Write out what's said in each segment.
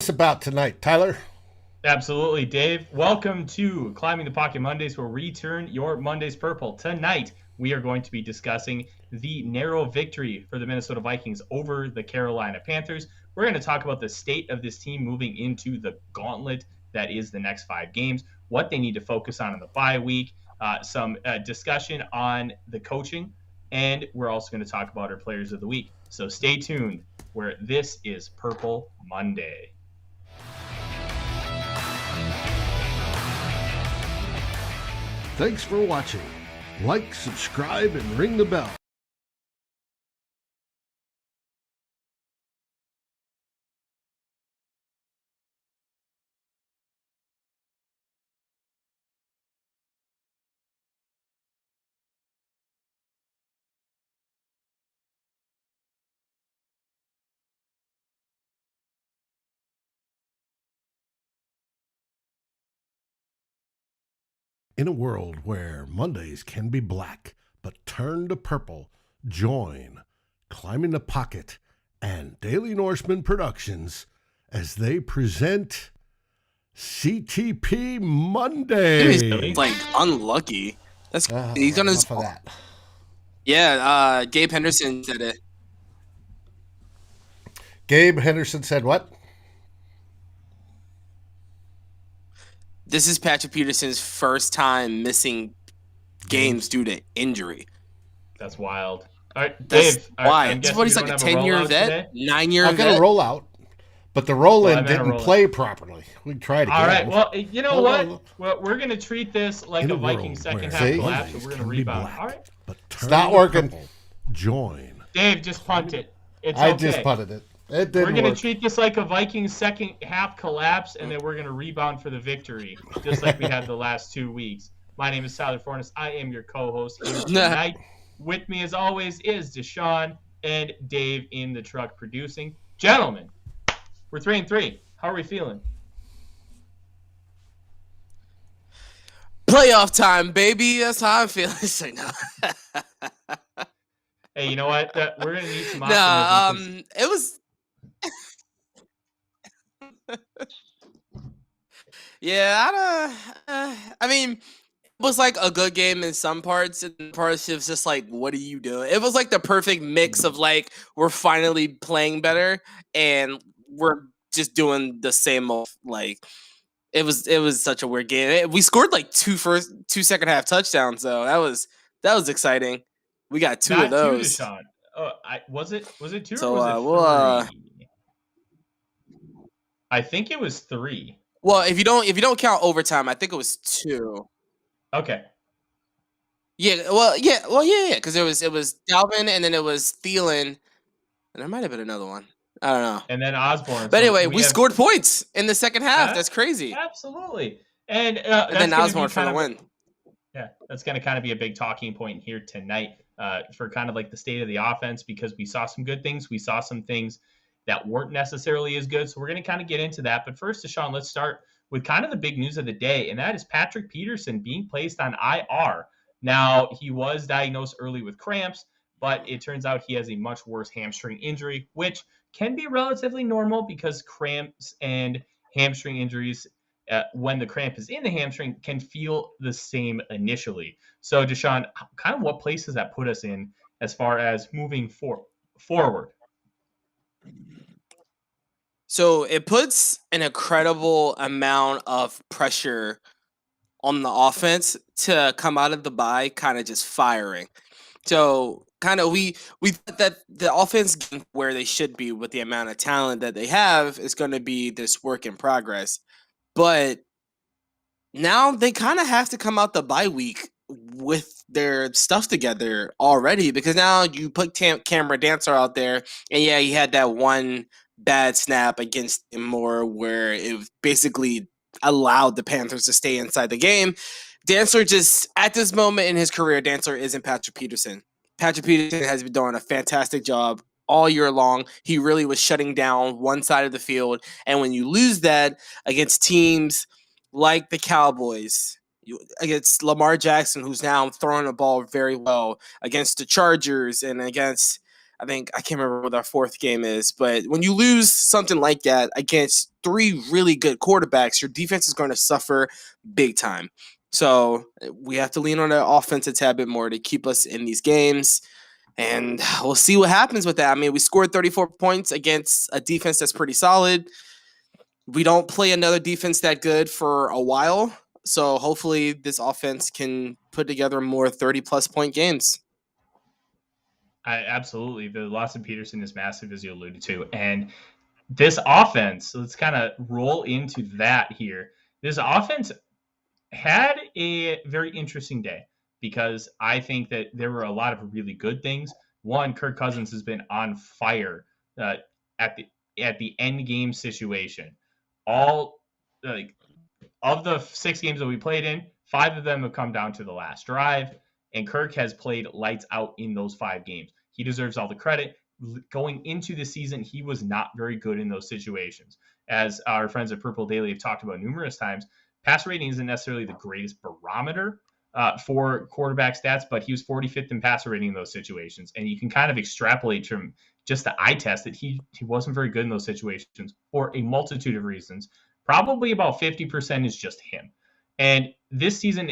What's about tonight, Tyler? Absolutely, Dave. Welcome to Climbing the Pocket Mondays, where we turn your Mondays purple. Tonight, we are going to be discussing the narrow victory for the Minnesota Vikings over the Carolina Panthers. We're going to talk about the state of this team moving into the gauntlet that is the next 5 games, what they need to focus on in the bye week, some discussion on the coaching, and we're also going to talk about our players of the week. So stay tuned, where this is Purple Monday. Thanks for watching. Like, subscribe, and ring the bell. In a world where Mondays can be black but turn to purple, join Climbing the Pocket and Daily Norseman Productions as they present CTP Monday. Like unlucky. That's he's on his. Enough of that. Yeah, Gabe Henderson said it. Gabe Henderson said what? This is Patrick Peterson's first time missing games due to injury. That's wild. All right, That's Dave. why. I'm It's guessing what you he's like don't a have 10-year rollout vet, today? 9-year I've got vet. a rollout, but the roll-in didn't play properly. We tried again. All right. Well, you know what? Well, we're gonna treat this like In a a Viking world second where half collapse, and we're gonna can be rebound. black, All right, but it's turn not to working. purple, join. Dave, just punt it. It's I okay. just punted it. It didn't We're gonna work. treat this like a Vikings second half collapse, and then we're gonna rebound for the victory, just like we had the last 2 weeks. My name is Tyler Fornes. I am your co-host here tonight. With me, as always, is Deshaun and Dave in the truck producing. Gentlemen, we're 3-3. How are we feeling? Playoff time, baby. That's how I'm feeling. Like, no. Hey, you know what? We're gonna need some optimism. It was. Yeah, I mean, it was like a good game in some parts, and parts it was just like, what are you doing? It was like the perfect mix of like we're finally playing better and we're just doing the same old like. It was such a weird game. We scored like two second half touchdowns though. That was exciting. We got two of Not two, those. Deshaun. Was it two So or was it we'll three? I think it was 3. well, if you don't count overtime, I think it was 2. Okay. Yeah, because it was Dalvin and then it was Thielen, and there might have been another one. I don't know. And then Osborn. But So anyway, we scored points in the second half. That's crazy. Absolutely. And then Osborn for the win. Yeah, that's going to kind of be a big talking point here tonight for kind of like the state of the offense, because we saw some good things. We saw some things that weren't necessarily as good. So we're going to kind of get into that. But first, Deshaun, let's start with kind of the big news of the day, and that is Patrick Peterson being placed on IR. Now, he was diagnosed early with cramps, but it turns out he has a much worse hamstring injury, which can be relatively normal because cramps and hamstring injuries, when the cramp is in the hamstring, can feel the same initially. So, Deshaun, kind of what place does that put us in as far as moving forward? So it puts an incredible amount of pressure on the offense to come out of the bye kind of just firing. So kind of we thought that the offense where they should be with the amount of talent that they have is going to be this work in progress. But now they kind of have to come out the bye week with their stuff together already, because now you put Cameron Dancer out there, and yeah, he had that one bad snap against Moore where it basically allowed the Panthers to stay inside the game. Dancer just, at this moment in his career, Dancer isn't Patrick Peterson. Patrick Peterson has been doing a fantastic job all year long. He really was shutting down one side of the field, and when you lose that against teams like the Cowboys, against Lamar Jackson, who's now throwing the ball very well, against the Chargers, and against I can't remember what our fourth game is, but when you lose something like that against three really good quarterbacks, your defense is going to suffer big time. So we have to lean on the offense a tad bit more to keep us in these games. And we'll see what happens with that. I mean, we scored 34 points against a defense that's pretty solid. We don't play another defense that good for a while. So hopefully this offense can put together more 30-plus point games. Absolutely. The loss of Peterson is massive, as you alluded to. And this offense, let's kind of roll into that here. This offense had a very interesting day because I think that there were a lot of really good things. One, Kirk Cousins has been on fire at the end game situation. All of the 6 games that we played in, 5 of them have come down to the last drive, and Kirk has played lights out in those 5 games. He deserves all the credit. Going into the season, he was not very good in those situations. As our friends at Purple Daily have talked about numerous times, passer rating isn't necessarily the greatest barometer for quarterback stats, but he was 45th in passer rating in those situations. And you can kind of extrapolate from just the eye test that he wasn't very good in those situations for a multitude of reasons. Probably about 50% is just him. And this season,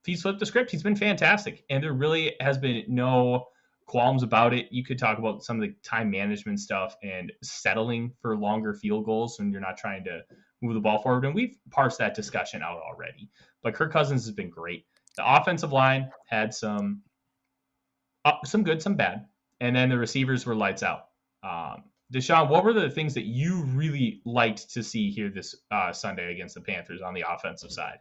he's flipped the script. He's been fantastic. And there really has been no qualms about it. You could talk about some of the time management stuff and settling for longer field goals when you're not trying to move the ball forward. And we've parsed that discussion out already. But Kirk Cousins has been great. The offensive line had some good, some bad. And then the receivers were lights out. Deshaun, what were the things that you really liked to see here this Sunday against the Panthers on the offensive side?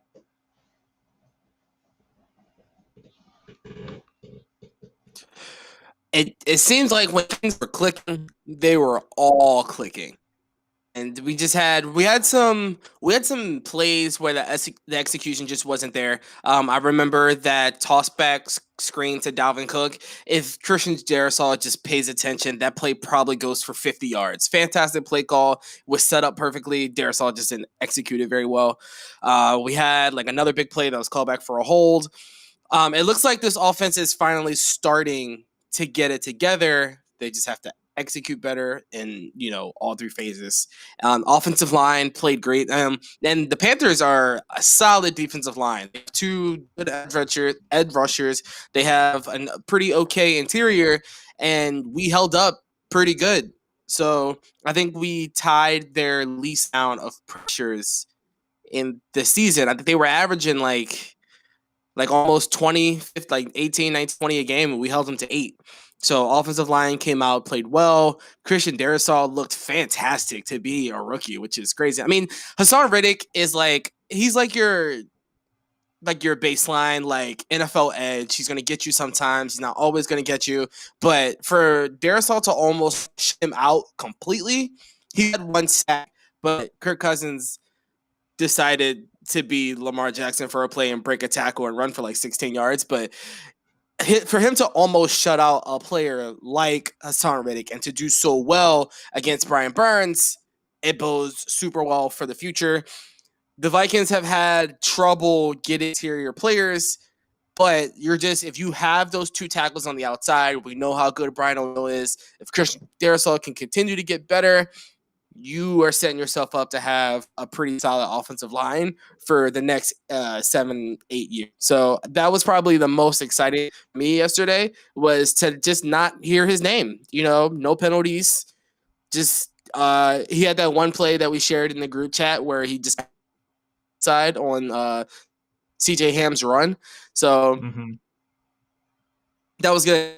It seems like when things were clicking, they were all clicking. And we had some plays where the execution just wasn't there. I remember that tossback screen to Dalvin Cook. If Christian Darrisaw just pays attention, that play probably goes for 50 yards. Fantastic play call, was set up perfectly. Darrisaw just didn't execute it very well. We had like another big play that was called back for a hold. It looks like this offense is finally starting to get it together. They just have to execute better in all 3 phases. Offensive line played great. And the Panthers are a solid defensive line. They have 2 good edge rushers. They have a pretty okay interior, and we held up pretty good. So I think we tied their least amount of pressures in the season. I think they were averaging like almost 20, like 18, 19, 20 a game, and we held them to 8. So offensive line came out, played well. Christian Darrisaw looked fantastic to be a rookie, which is crazy. I mean, Hassan Reddick is he's like your baseline, like NFL edge. He's going to get you sometimes. He's not always going to get you. But for Darrisaw to almost shut him out completely, he had 1 sack, but Kirk Cousins decided to be Lamar Jackson for a play and break a tackle and run for like 16 yards. But for him to almost shut out a player like Hassan Reddick and to do so well against Brian Burns, it bodes super well for the future. The Vikings have had trouble getting interior players, but if you have those 2 tackles on the outside, we know how good Brian O'Neill is. If Christian Darrisaw can continue to get better, you are setting yourself up to have a pretty solid offensive line for the next 7-8 years. So that was probably the most exciting for me yesterday, was to just not hear his name. No penalties. Just he had that one play that we shared in the group chat where he just side on CJ Ham's run. So that was good.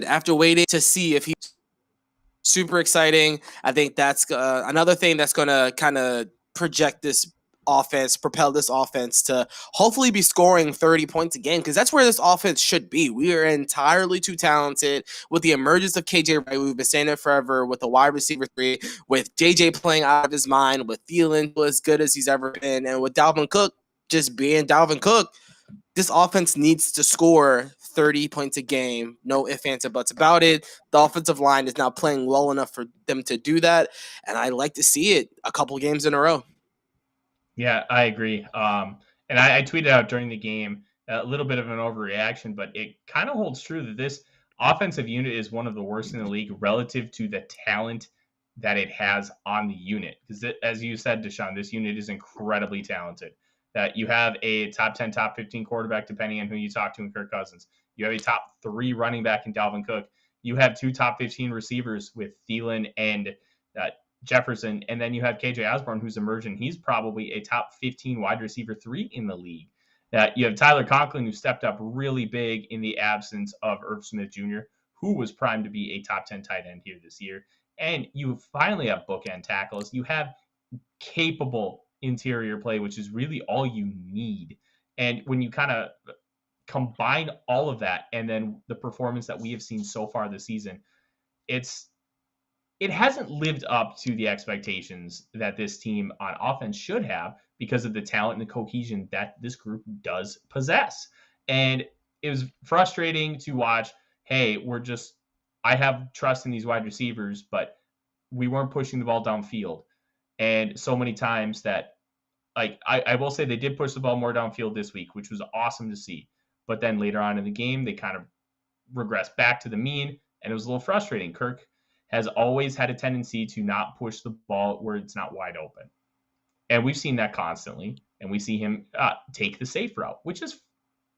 After waiting to see if he super exciting. I think that's another thing that's going to kind of propel this offense to hopefully be scoring 30 points a game, because that's where this offense should be. We are entirely too talented. With the emergence of KJ Wright, we've been saying it forever, with the wide receiver 3, with JJ playing out of his mind, with Thielen as good as he's ever been, and with Dalvin Cook just being Dalvin Cook. This offense needs to score 30 points a game. No ifs, ands, or buts about it. The offensive line is now playing well enough for them to do that, and I like to see it a couple games in a row. Yeah, I agree. And I tweeted out during the game a little bit of an overreaction, but it kind of holds true that this offensive unit is one of the worst in the league relative to the talent that it has on the unit. Because as you said, Deshaun, this unit is incredibly talented. That you have a top 10, top 15 quarterback, depending on who you talk to in Kirk Cousins. You have a top 3 running back in Dalvin Cook. You have 2 top 15 receivers with Thielen and Jefferson. And then you have KJ Osborn, who's emerging. He's probably a top 15 wide receiver 3 in the league. You have Tyler Conklin, who stepped up really big in the absence of Irv Smith Jr., who was primed to be a top 10 tight end here this year. And you finally have bookend tackles. You have capable interior play, which is really all you need. And when you kind of combine all of that and then the performance that we have seen so far this season, it hasn't lived up to the expectations that this team on offense should have because of the talent and the cohesion that this group does possess. And it was frustrating to watch. Hey, I have trust in these wide receivers, but we weren't pushing the ball downfield. And so many times that, I will say they did push the ball more downfield this week, which was awesome to see. But then later on in the game, they kind of regressed back to the mean, and it was a little frustrating. Kirk has always had a tendency to not push the ball where it's not wide open. And we've seen that constantly. And we see him take the safe route, which is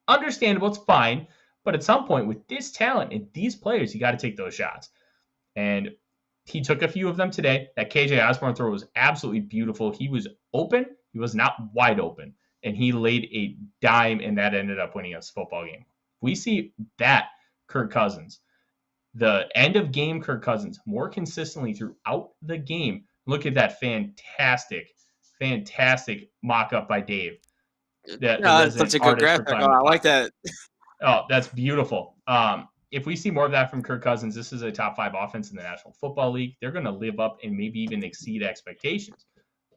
understandable. It's fine. But at some point with this talent and these players, you got to take those shots. And he took a few of them today. That KJ Osborn throw was absolutely beautiful. He was open. He was not wide open. And he laid a dime, and that ended up winning us the football game. We see that Kirk Cousins, the end of game Kirk Cousins, more consistently throughout the game. Look at that fantastic mock-up by Dave. That's such a good graphic. I like that. Oh, that's beautiful. If we see more of that from Kirk Cousins, this is a top 5 offense in the National Football League. They're going to live up and maybe even exceed expectations.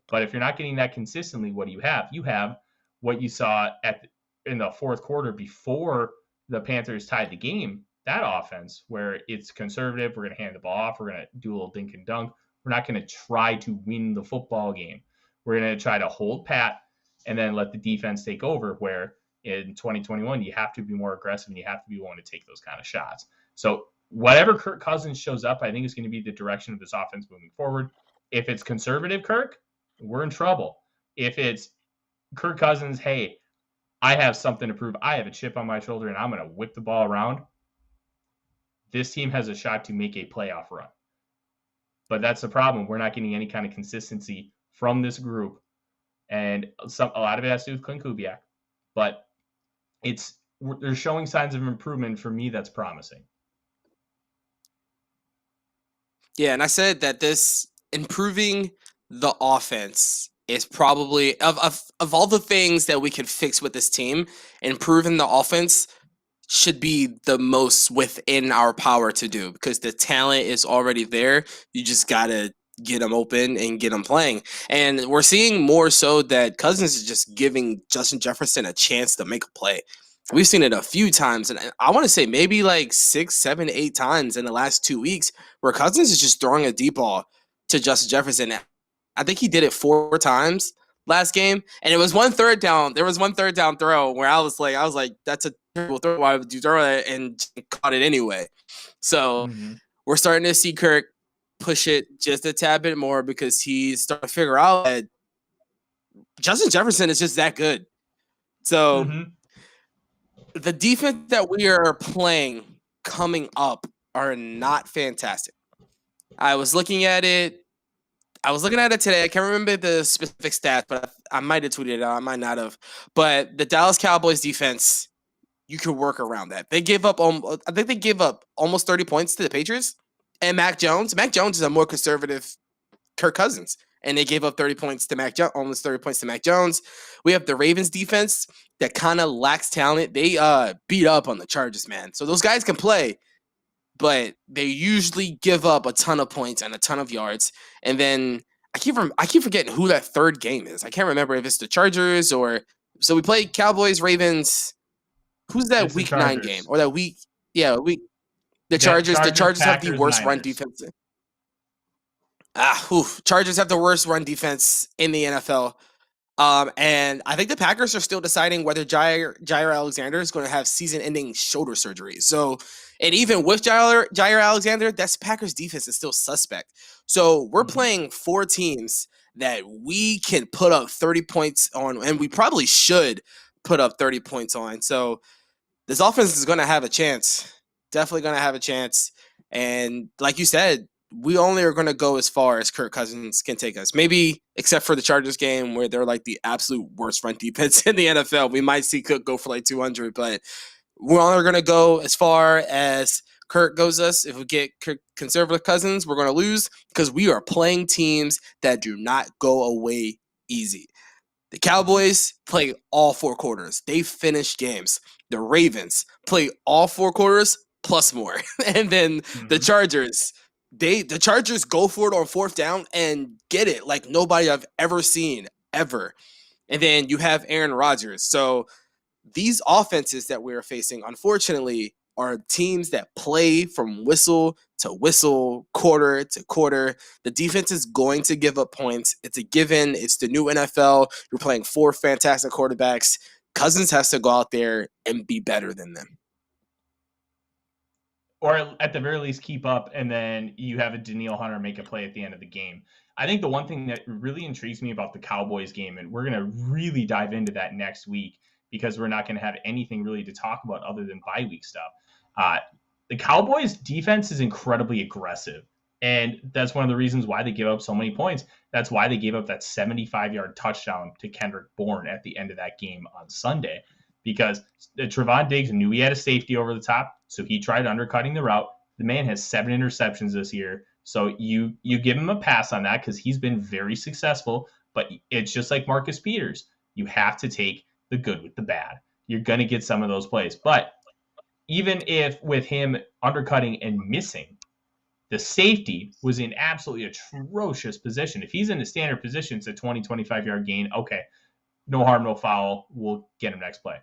But if you're not getting that consistently, what do you have? You have what you saw in the fourth quarter before the Panthers tied the game, that offense where it's conservative. We're going to hand the ball off. We're going to do a little dink and dunk. We're not going to try to win the football game. We're going to try to hold pat and then let the defense take over, where in 2021, you have to be more aggressive and you have to be willing to take those kind of shots. So whatever Kirk Cousins shows up, I think is going to be the direction of this offense moving forward. If it's conservative Kirk, we're in trouble. If it's Kirk Cousins, hey, I have something to prove. I have a chip on my shoulder and I'm going to whip the ball around. This team has a shot to make a playoff run. But that's the problem. We're not getting any kind of consistency from this group. And a lot of it has to do with Clint Kubiak. But they're showing signs of improvement. For me, that's promising. Yeah, and I said that this improving the offense is probably of all the things that we could fix with this team, improving the offense should be the most within our power to do, because the talent is already there. You just gotta get them open and get them playing. And we're seeing more so that Cousins is just giving Justin Jefferson a chance to make a play. We've seen it a few times, and I want to say maybe like 6, 7, 8 times in the last 2 weeks where Cousins is just throwing a deep ball to Justin Jefferson. I think he did it 4 times last game, and it was 1 third down. There was 1 third down throw where I was like, that's a terrible throw. Why would you throw it? And caught it anyway. So we're starting to see Kirk push it just a tad bit more, because he's starting to figure out that Justin Jefferson is just that good. So the defense that we are playing coming up are not fantastic. I was looking at it today. I can't remember the specific stats, but I might have tweeted it out. I might not have. But the Dallas Cowboys defense, you could work around that. I think they gave up almost 30 points to the Patriots. And Mac Jones is a more conservative Kirk Cousins, and they gave up 30 points to Mac Jones, almost 30 points to Mac Jones. We have the Ravens defense that kind of lacks talent. They beat up on the Chargers, man. So those guys can play, but they usually give up a ton of points and a ton of yards. And then I keep forgetting who that third game is. I can't remember if it's the Chargers or so we play Cowboys, Ravens. Who's that it's week 9 game or that week? Yeah, The Chargers have the worst run defense. Chargers have the worst run defense in the NFL. And I think the Packers are still deciding whether Jair Alexander is going to have season-ending shoulder surgery. So And even with Jair Alexander, that's Packers defense is still suspect. So we're playing 4 teams that we can put up 30 points on, and we probably should put up 30 points on. So this offense is going to have a chance. Definitely going to have a chance. And like you said, we only are going to go as far as Kirk Cousins can take us. Maybe except for the Chargers game where they're like the absolute worst front defense in the NFL. We might see Cook go for like 200, but we're only going to go as far as Kirk goes us. If we get conservative Cousins, we're going to lose because we are playing teams that do not go away easy. The Cowboys play all 4 quarters. They finish games. The Ravens play all 4 quarters plus more. And then the Chargers, the Chargers go for it on 4th down and get it like nobody I've ever seen, ever. And then you have Aaron Rodgers. So these offenses that we're facing, unfortunately, are teams that play from whistle to whistle, quarter to quarter. The defense is going to give up points. It's a given. It's the new NFL. You're playing 4 fantastic quarterbacks. Cousins has to go out there and be better than them. Or at the very least, keep up, and then you have a Danielle Hunter make a play at the end of the game. I think the one thing that really intrigues me about the Cowboys game, and we're going to really dive into that next week because we're not going to have anything really to talk about other than bye week stuff. The Cowboys defense is incredibly aggressive, and that's one of the reasons why they give up so many points. That's why they gave up that 75-yard touchdown to Kendrick Bourne at the end of that game on Sunday, because Trevon Diggs knew he had a safety over the top, so he tried undercutting the route. The man has 7 interceptions this year, so you give him a pass on that because he's been very successful, but it's just like Marcus Peters. You have to take the good with the bad. You're going to get some of those plays, but even if with him undercutting and missing, the safety was in absolutely atrocious position. If he's in a standard position, it's a 20, 25-yard gain. Okay, no harm, no foul. We'll get him next play.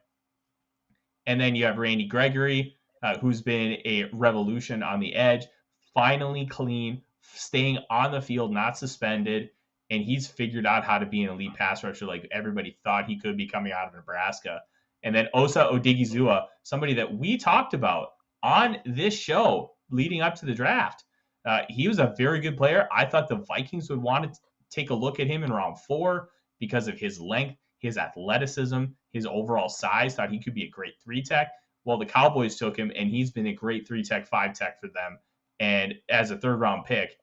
And then you have Randy Gregory, who's been a revolution on the edge, finally clean, staying on the field, not suspended, and he's figured out how to be an elite pass rusher like everybody thought he could be coming out of Nebraska. And then Osa Odigizua, somebody that we talked about on this show leading up to the draft. He was a very good player. I thought the Vikings would want to take a look at him in round 4 because of his length, his athleticism, his overall size. Thought he could be a great 3-tech. Well, the Cowboys took him, and he's been a great 3-tech, 5-tech for them. And as a 3rd-round pick,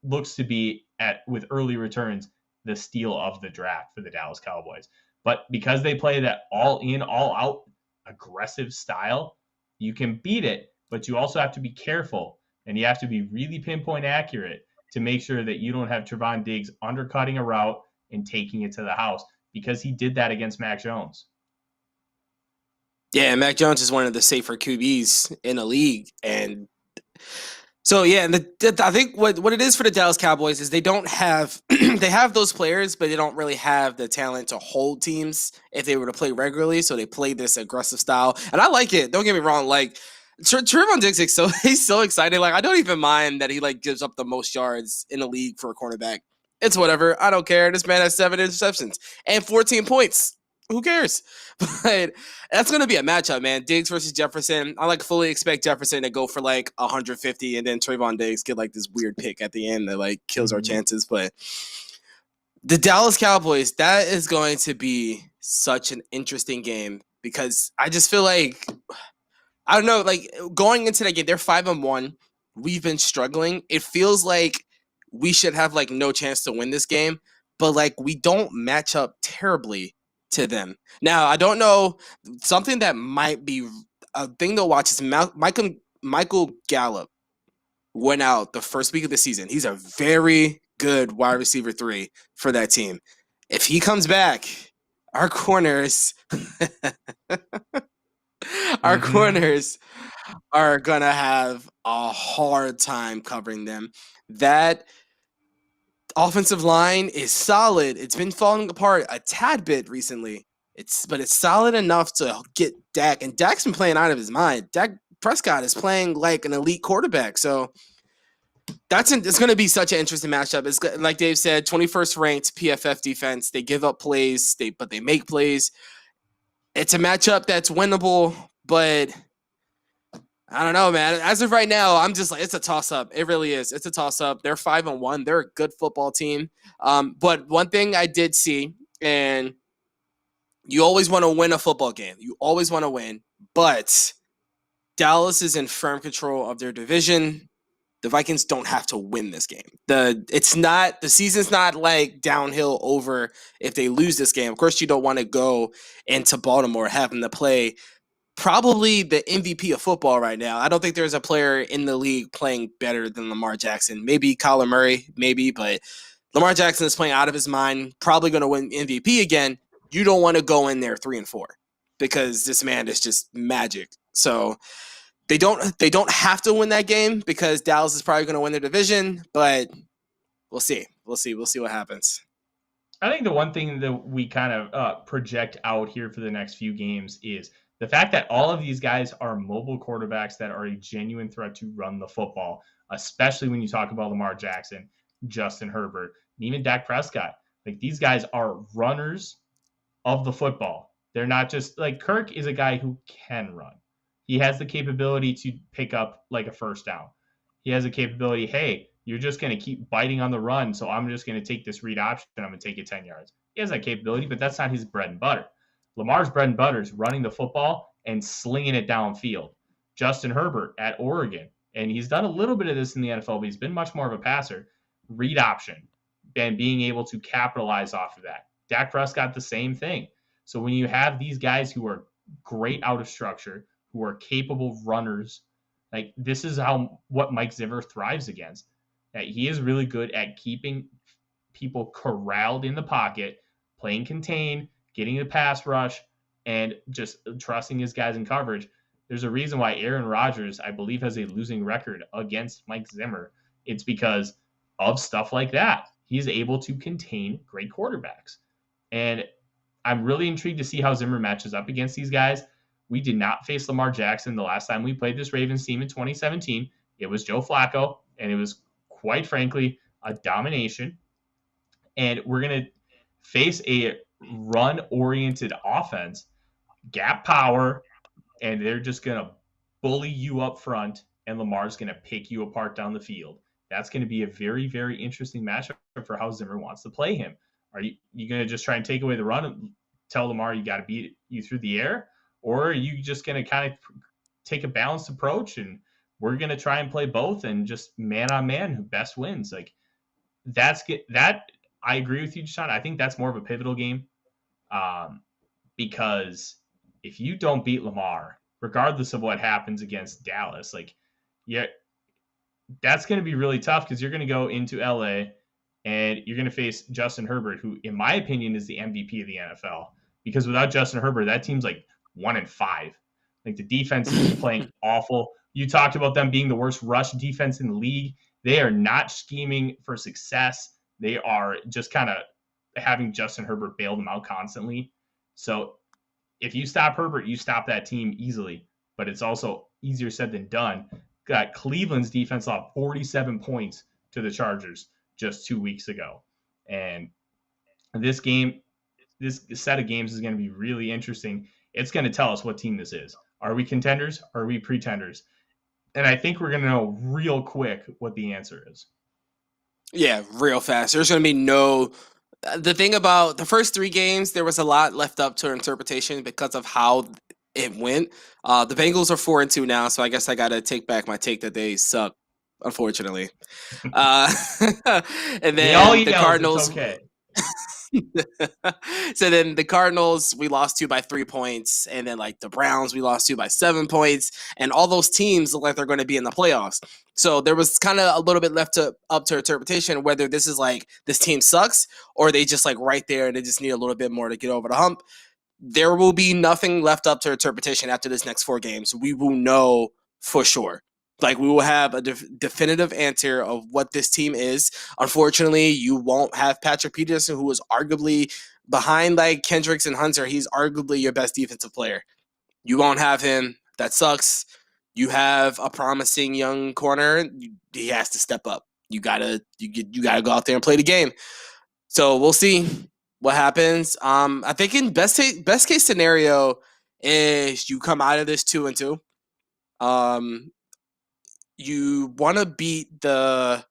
looks to be, with early returns, the steal of the draft for the Dallas Cowboys. But because they play that all-in, all-out aggressive style, you can beat it, but you also have to be careful, and you have to be really pinpoint accurate to make sure that you don't have Trevon Diggs undercutting a route and taking it to the house, because he did that against Mac Jones. Yeah, Mac Jones is one of the safer QBs in the league. And so, yeah, and I think what it is for the Dallas Cowboys is they don't have – they have those players, but they don't really have the talent to hold teams if they were to play regularly. So they play this aggressive style. And I like it. Don't get me wrong. Like, Trevon Diggs, he's so excited. Like, I don't even mind that he, like, gives up the most yards in the league for a cornerback. It's whatever. I don't care. This man has 7 interceptions and 14 points. Who cares? But that's going to be a matchup, man. Diggs versus Jefferson. I fully expect Jefferson to go for 150, and then Trevon Diggs get this weird pick at the end that kills our chances. But the Dallas Cowboys, that is going to be such an interesting game because I just feel I don't know, going into that game, they're 5-1. We've been struggling. It feels like we should have no chance to win this game, but we don't match up terribly to them. Now, I don't know, something that might be a thing to watch is Michael Gallup went out the first week of the season. He's a very good wide receiver 3 for that team. If he comes back, our corners corners are going to have a hard time covering them. That offensive line is solid. It's been falling apart a tad bit recently. But it's solid enough to get Dak. And Dak's been playing out of his mind. Dak Prescott is playing like an elite quarterback. So it's going to be such an interesting matchup. It's like Dave said, 21st ranked PFF defense. They give up plays, but they make plays. It's a matchup that's winnable, but I don't know, man. As of right now, I'm just like, it's a toss-up. It really is. It's a toss-up. They're 5-1. They're a good football team. But one thing I did see, and you always want to win a football game. You always want to win. But Dallas is in firm control of their division. The Vikings don't have to win this game. The season's not like downhill over if they lose this game. Of course, you don't want to go into Baltimore having to play probably the MVP of football right now. I don't think there's a player in the league playing better than Lamar Jackson. Maybe Kyler Murray, maybe, but Lamar Jackson is playing out of his mind, probably going to win MVP again. You don't want to go in there 3-4 because this man is just magic. So they don't have to win that game because Dallas is probably going to win their division, but we'll see. We'll see what happens. I think the one thing that we kind of project out here for the next few games is the fact that all of these guys are mobile quarterbacks that are a genuine threat to run the football, especially when you talk about Lamar Jackson, Justin Herbert, and even Dak Prescott. Like, these guys are runners of the football. They're not just like Kirk is a guy who can run. He has the capability to pick up like a first down. He has a capability, hey, you're just going to keep biting on the run, so I'm just going to take this read option and I'm going to take it 10 yards. He has that capability, but that's not his bread and butter. Lamar's bread and butter is running the football and slinging it downfield. Justin Herbert at Oregon, and he's done a little bit of this in the NFL, but he's been much more of a passer. Read option and being able to capitalize off of that. Dak Prescott, the same thing. So when you have these guys who are great out of structure, who are capable runners, like, this is what Mike Zimmer thrives against. He is really good at keeping people corralled in the pocket, playing contain, getting the pass rush, and just trusting his guys in coverage. There's a reason why Aaron Rodgers, I believe, has a losing record against Mike Zimmer. It's because of stuff like that. He's able to contain great quarterbacks. And I'm really intrigued to see how Zimmer matches up against these guys. We did not face Lamar Jackson the last time we played this Ravens team in 2017. It was Joe Flacco, and it was, quite frankly, a domination. And we're going to face a run-oriented offense, gap power, and they're just going to bully you up front, and Lamar's going to pick you apart down the field. That's going to be a very, very interesting matchup for how Zimmer wants to play him. Are you going to just try and take away the run and tell Lamar you got to beat you through the air? Or are you just going to kind of take a balanced approach and we're going to try and play both and just man on man who best wins? Like, that I agree with you, Sean. I think that's more of a pivotal game because if you don't beat Lamar, regardless of what happens against Dallas, like, yeah, that's going to be really tough because you're going to go into LA and you're going to face Justin Herbert, who, in my opinion, is the MVP of the NFL. Because without Justin Herbert, that team's like 1-5. Like, the defense is playing awful. You talked about them being the worst rush defense in the league. They are not scheming for success. They are just kind of having Justin Herbert bail them out constantly. So if you stop Herbert, you stop that team easily. But it's also easier said than done. Got Cleveland's defense lost 47 points to the Chargers just 2 weeks ago. And this set of games is going to be really interesting. It's going to tell us what team this is. Are we contenders? Are we pretenders? And I think we're going to know real quick what the answer is. Yeah, real fast. There's going to be the thing about the first 3 games, there was a lot left up to interpretation because of how it went. The Bengals are 4-2 now, so I guess I got to take back my take that they suck, unfortunately. And then the Cardinals. It's okay. So then the Cardinals, we lost to by 3 points, and then like the Browns, we lost to by 7 points, and all those teams look like they're going to be in the playoffs. So there was kind of a little bit left up to interpretation whether this is like this team sucks or they just like right there and they just need a little bit more to get over the hump. There will be nothing left up to interpretation after this next 4 games. We will know for sure. Like, we will have a definitive answer of what this team is. Unfortunately, you won't have Patrick Peterson, who is arguably behind like Kendricks and Hunter. He's arguably your best defensive player. You won't have him. That sucks. You have a promising young corner. He has to step up. You gotta go out there and play the game. So we'll see what happens. I think in best case scenario is you come out of this 2-2. You want to beat so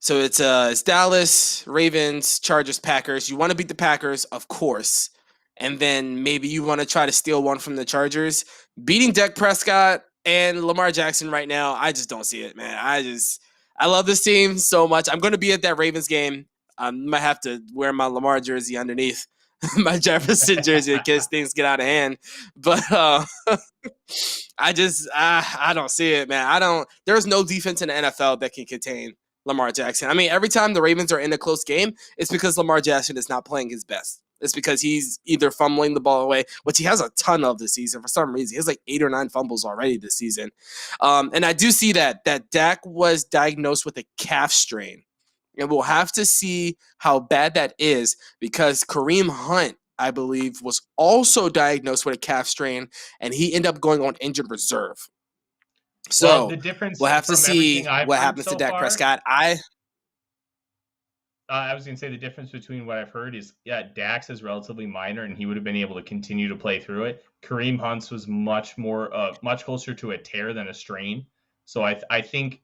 it's Dallas, Ravens, Chargers, Packers. You want to beat the Packers, of course. And then maybe you want to try to steal one from the Chargers. Beating Dak Prescott and Lamar Jackson right now, I just don't see it, man. I love this team so much. I'm going to be at that Ravens game. I might have to wear my Lamar jersey underneath my Jefferson jersey in case things get out of hand. But I don't see it, man. There's no defense in the NFL that can contain Lamar Jackson. I mean, every time the Ravens are in a close game, it's because Lamar Jackson is not playing his best. It's because he's either fumbling the ball away, which he has a ton of this season for some reason. He has like 8 or 9 fumbles already this season. And I do see that Dak was diagnosed with a calf strain. And we'll have to see how bad that is because Kareem Hunt, I believe, was also diagnosed with a calf strain, and he ended up going on injured reserve. So the difference we'll have to see what happens to Dak Prescott. I was going to say the difference between what I've heard is, Dak's is relatively minor, and he would have been able to continue to play through it. Kareem Hunt's was much closer to a tear than a strain. So I think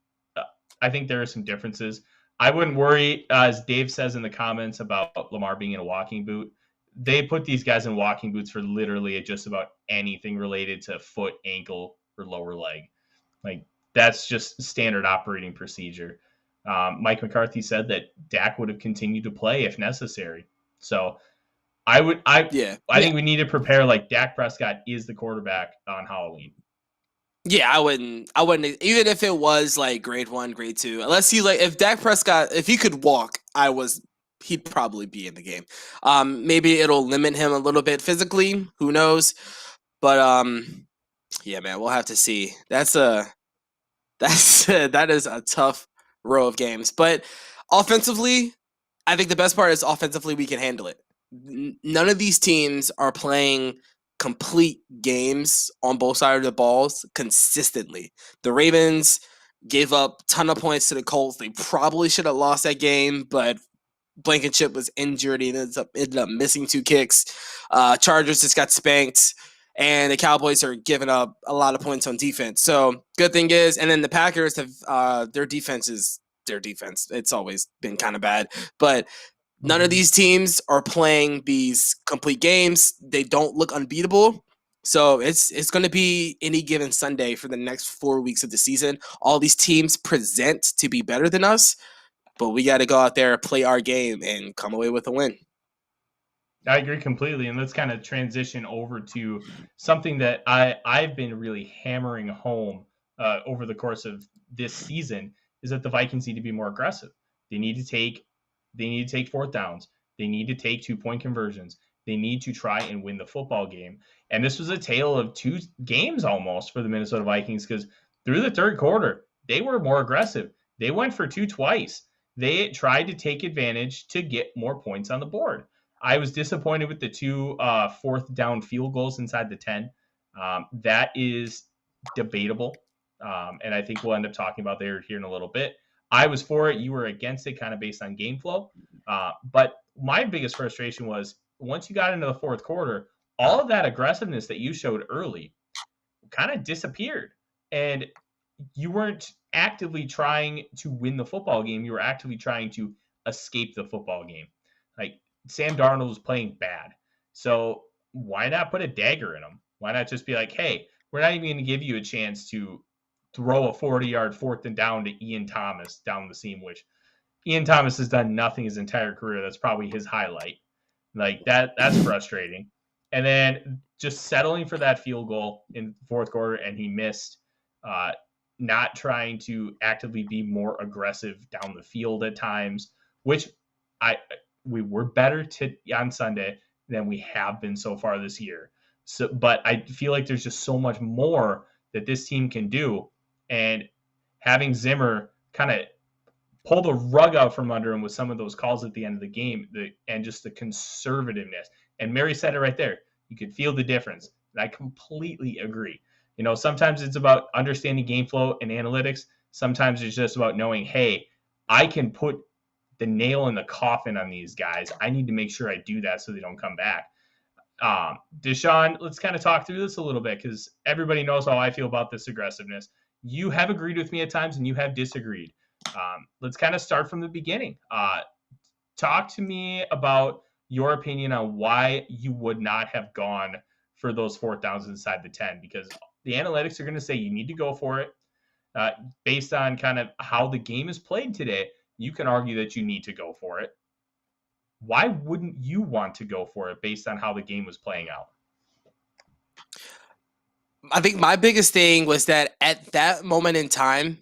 there are some differences. I wouldn't worry, as Dave says in the comments, about Lamar being in a walking boot. They put these guys in walking boots for literally just about anything related to foot, ankle, or lower leg. Like, that's just standard operating procedure. Mike McCarthy said that Dak would have continued to play if necessary. So I think we need to prepare like Dak Prescott is the quarterback on Halloween. Yeah, I wouldn't, even if it was like grade 1, grade 2, unless if Dak Prescott, if he could walk, he'd probably be in the game. Maybe it'll limit him a little bit physically, who knows? But yeah, man, we'll have to see. That is a tough row of games. But offensively, I think the best part is offensively we can handle it. None of these teams are playing complete games on both sides of the balls consistently. The Ravens gave up a ton of points to the Colts. They probably should have lost that game, but Blankenship was injured. He ended up missing 2 kicks. Chargers just got spanked, and the Cowboys are giving up a lot of points on defense. So good thing is, and then the Packers have their defense is their defense. It's always been kind of bad, but none of these teams are playing these complete games. They don't look unbeatable. So it's going to be any given Sunday for the next 4 weeks of the season. All these teams present to be better than us, but we got to go out there, play our game, and come away with a win. I agree completely. And let's kind of transition over to something that I've been really hammering home over the course of this season is that the Vikings need to be more aggressive. They need to take 4th downs. They need to take 2-point conversions. They need to try and win the football game. And this was a tale of 2 games almost for the Minnesota Vikings because through the 3rd quarter, they were more aggressive. They went for 2 twice. They tried to take advantage to get more points on the board. I was disappointed with the 2 4th down field goals inside the 10. That is debatable. And I think we'll end up talking about that here in a little bit. I was for it. You were against it kind of based on game flow. But my biggest frustration was once you got into the 4th quarter, all of that aggressiveness that you showed early kind of disappeared. And you weren't actively trying to win the football game. You were actively trying to escape the football game. Like Sam Darnold was playing bad. So why not put a dagger in him? Why not just be like, hey, we're not even going to give you a chance to throw a 40-yard 4th and down to Ian Thomas down the seam, which Ian Thomas has done nothing his entire career. That's probably his highlight. Like that's frustrating. And then just settling for that field goal in the 4th quarter, and he missed. Not trying to actively be more aggressive down the field at times, which we were better on Sunday than we have been so far this year. So, but I feel like there's just so much more that this team can do, and having Zimmer kind of pull the rug out from under him with some of those calls at the end of the game, and just the conservativeness. And Mary said it right there. You could feel the difference. And I completely agree. You know, sometimes it's about understanding game flow and analytics. Sometimes it's just about knowing, hey, I can put the nail in the coffin on these guys. I need to make sure I do that so they don't come back. Deshaun, let's kind of talk through this a little bit because everybody knows how I feel about this aggressiveness. You have agreed with me at times and you have disagreed. Let's kind of start from the beginning. Talk to me about your opinion on why you would not have gone for those fourth downs inside the 10, because the analytics are going to say you need to go for it. Based on kind of how the game is played today, you can argue that you need to go for it. Why wouldn't you want to go for it based on how the game was playing out? I think my biggest thing was that at that moment in time,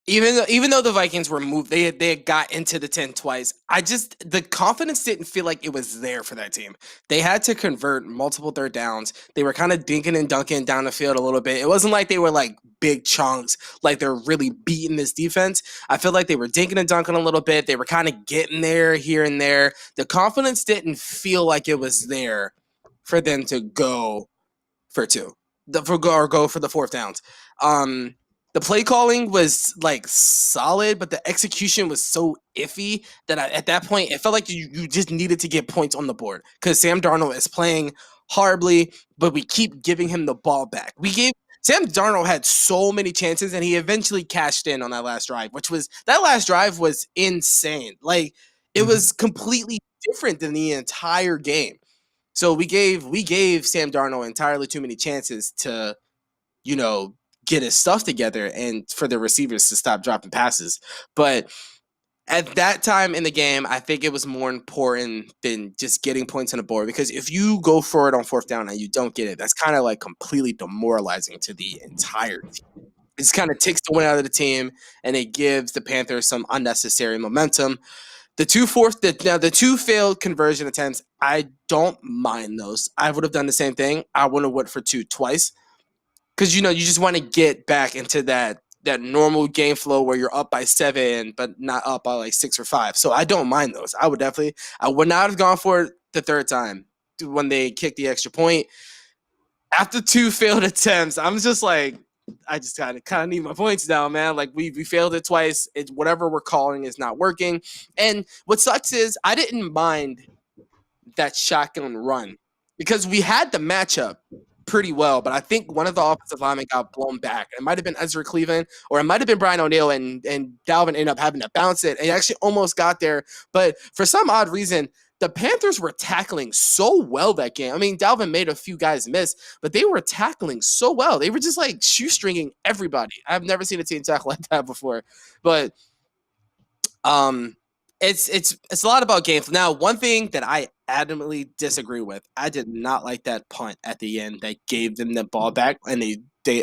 even though the Vikings were moved, they had got into the 10 twice. The confidence didn't feel like it was there for that team. They had to convert multiple third downs. They were kind of dinking and dunking down the field a little bit. It wasn't like they were like big chunks, like they're really beating this defense. I feel like they were dinking and dunking a little bit. They were kind of getting there here and there. The confidence didn't feel like it was there for them to go for two, go for the fourth downs. The play calling was like solid, but the execution was so iffy that at that point, it felt like you just needed to get points on the board because Sam Darnold is playing horribly, but we keep giving him the ball back. Sam Darnold had so many chances, and he eventually cashed in on that last drive, that last drive was insane. Like it was completely different than the entire game. So we gave Sam Darnold entirely too many chances to, get his stuff together and for the receivers to stop dropping passes. But at that time in the game, I think it was more important than just getting points on the board, because if you go for it on fourth down and you don't get it, that's kind of like completely demoralizing to the entire team. It just kind of takes the win out of the team, and it gives the Panthers some unnecessary momentum. The two failed conversion attempts, I don't mind those. I would have done the same thing. I would have went for two twice. Because, you just want to get back into that normal game flow where you're up by 7, but not up by like 6 or 5. So I don't mind those. I would not have gone for it the third time when they kicked the extra point. After two failed attempts, I'm just like, I just kind of need my points down, man. Like we failed it twice. Whatever we're calling is not working. And what sucks is I didn't mind that shotgun run because we had the matchup pretty well, but I think one of the offensive linemen got blown back. It might have been Ezra Cleveland, or it might have been Brian O'Neill, and Dalvin ended up having to bounce it, and he actually almost got there. But for some odd reason, the Panthers were tackling so well that game. I mean, Dalvin made a few guys miss, but they were tackling so well. They were just like shoestringing everybody. I've never seen a team tackle like that before. But it's a lot about game. Now, one thing that I adamantly disagree with, I did not like that punt at the end that gave them the ball back, and they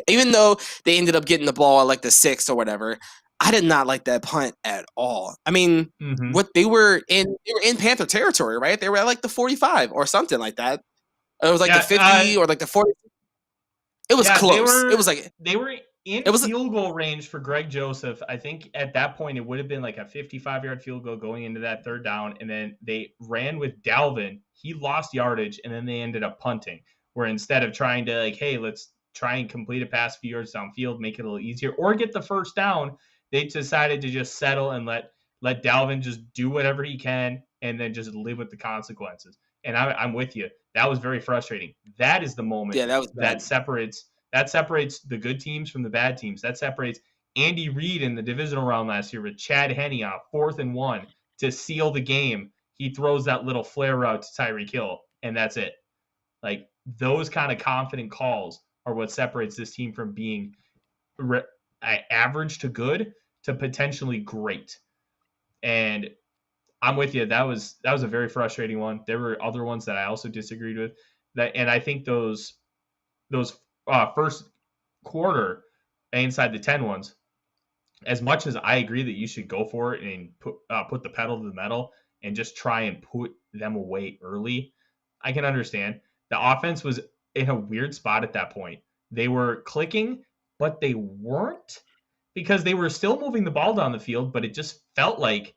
even though they ended up getting the ball at like the 6th or whatever, I did not like that punt at all. I mean, they were in Panther territory, right? They were at like the 45 or something like that. It was like the 50 or like the 40. It was close. It was like they were in field goal range for Greg Joseph. I think at that point it would have been like a 55-yard field goal going into that third down, and then they ran with Dalvin. He lost yardage, and then they ended up punting, where instead of trying to like, hey, let's try and complete a pass a few yards downfield, make it a little easier, or get the first down, they decided to just settle and let Dalvin just do whatever he can and then just live with the consequences. And I'm with you. That was very frustrating. That is the moment that separates the good teams from the bad teams. That separates Andy Reid in the divisional round last year with Chad Henne on 4th and 1 to seal the game. He throws that little flare route to Tyreek Hill, and that's it. Like, those kind of confident calls are what separates this team from being average to good to potentially great. And I'm with you. That was a very frustrating one. There were other ones that I also disagreed with. And I think those first quarter inside the 10 ones, as much as I agree that you should go for it and put the pedal to the metal and just try and put them away early, I can understand. The offense was in a weird spot at that point. They were clicking, but they weren't, because they were still moving the ball down the field, but it just felt like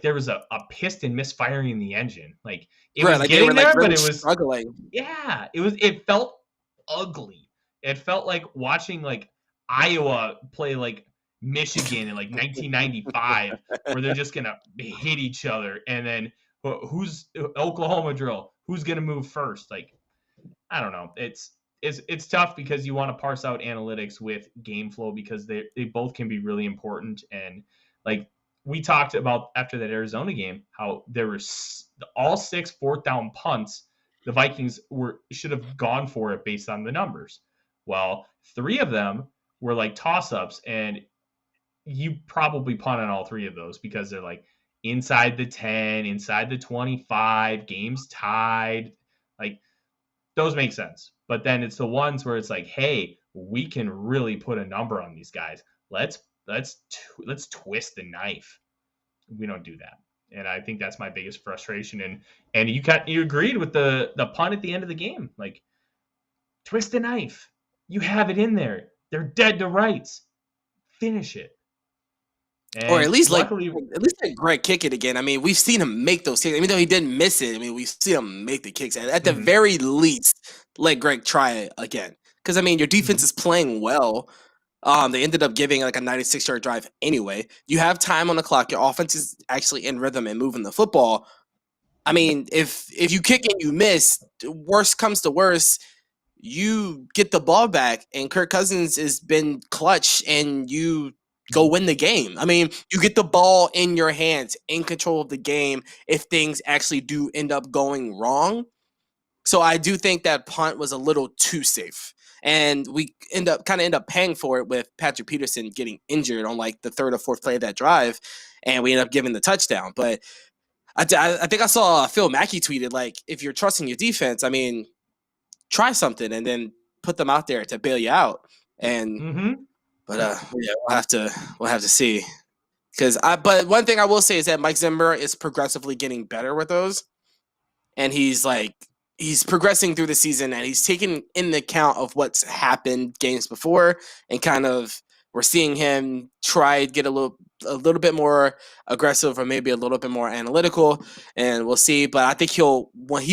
there was a piston misfiring in the engine. Like it was getting there, but it was struggling. Yeah, it felt ugly. It felt like watching like Iowa play like Michigan in like 1995, where they're just gonna hit each other, and then who's Oklahoma drill? who's going to move first? Like, I don't know. It's tough because you want to parse out analytics with game flow because they both can be really important. And like we talked about after that Arizona game, how there were all 6 fourth down punts. The Vikings should have gone for it based on the numbers. Well, 3 of them were like toss ups, and you probably punt on all 3 of those because they're like inside the 10, inside the 25, games tied. Like those make sense. But then it's the ones where it's like, hey, we can really put a number on these guys. Let's twist the knife. We don't do that. And I think that's my biggest frustration. And you agreed with the punt at the end of the game. Like, twist the knife. You have it in there. They're dead to rights. Finish it. And or at least luckily, let Greg kick it again. I mean, we've seen him make those kicks. Even though he didn't miss it, I mean, we've seen him make the kicks. At the very least, let Greg try it again. Because, I mean, your defense is playing well. They ended up giving like a 96-yard drive anyway. You have time on the clock. Your offense is actually in rhythm and moving the football. I mean, if you kick and you miss, worst comes to worst, you get the ball back, and Kirk Cousins has been clutch, and you go win the game. I mean, you get the ball in your hands, in control of the game if things actually do end up going wrong. So I do think that punt was a little too safe. And we end up paying for it with Patrick Peterson getting injured on like the 3rd or 4th play of that drive, and we end up giving the touchdown. But I think I saw Phil Mackey tweeted, like, if you're trusting your defense, I mean, try something and then put them out there to bail you out. And but yeah, we'll have to see. But one thing I will say is that Mike Zimmer is progressively getting better with those, and he's progressing through the season, and he's taking in the account of what's happened games before, and kind of we're seeing him try to get a little bit more aggressive, or maybe a little bit more analytical, and we'll see. But I think he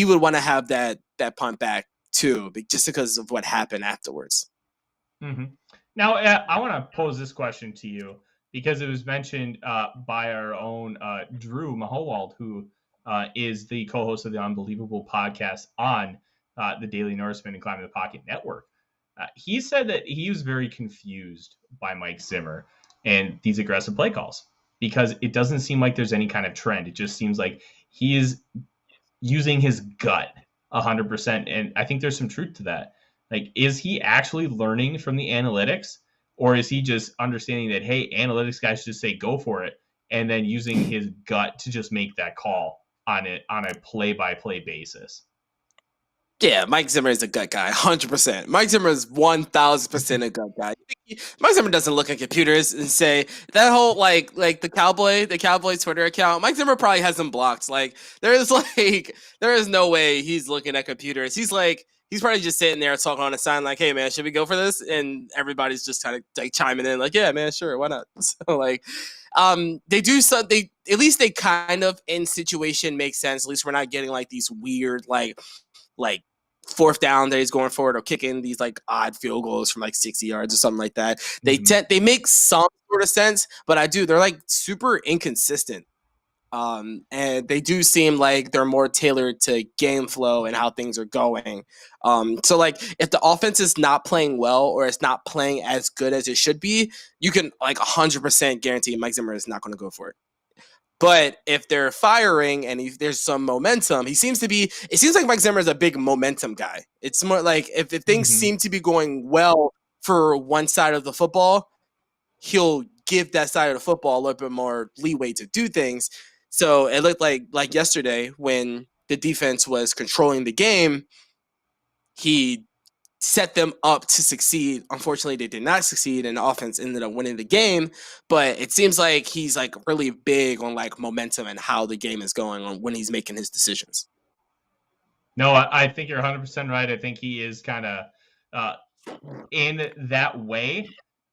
would want to have that punt back too, just because of what happened afterwards. Now, I want to pose this question to you because it was mentioned by our own Drew Mahowald, who is the co-host of the Unbelievable podcast on the Daily Norseman and Climbing the Pocket Network. He said that he was very confused by Mike Zimmer and these aggressive play calls because it doesn't seem like there's any kind of trend. It just seems like he is using his gut 100%. And I think there's some truth to that. Like, is he actually learning from the analytics, or is he just understanding that, hey, analytics guys just say go for it, and then using his gut to just make that call on a play-by-play basis? Yeah, Mike Zimmer is a gut guy, 100%. Mike Zimmer is 1,000% a gut guy. Mike Zimmer doesn't look at computers and say that whole like the Cowboys Twitter account. Mike Zimmer probably has them blocked. Like there is no way he's looking at computers. He's probably just sitting there talking on a sign like, "Hey man, should we go for this?" And everybody's just kind of like chiming in like, "Yeah, man, sure, why not?" So like, they do something. At least they kind of in situation make sense. At least we're not getting like these weird like 4th down that he's going for it, or kicking these like odd field goals from like 60 yards or something like that. They make some sort of sense, but they're like super inconsistent. And they do seem like they're more tailored to game flow and how things are going. So like if the offense is not playing well, or it's not playing as good as it should be, you can like 100% guarantee Mike Zimmer is not going to go for it. But if they're firing and if there's some momentum, it seems like Mike Zimmer is a big momentum guy. It's more like if things seem to be going well for one side of the football, he'll give that side of the football a little bit more leeway to do things. So it looked like yesterday when the defense was controlling the game, he set them up to succeed. Unfortunately, they did not succeed, and the offense ended up winning the game. But it seems like he's like really big on like momentum and how the game is going on when he's making his decisions. No, I think you're 100% right. I think he is kind of in that way.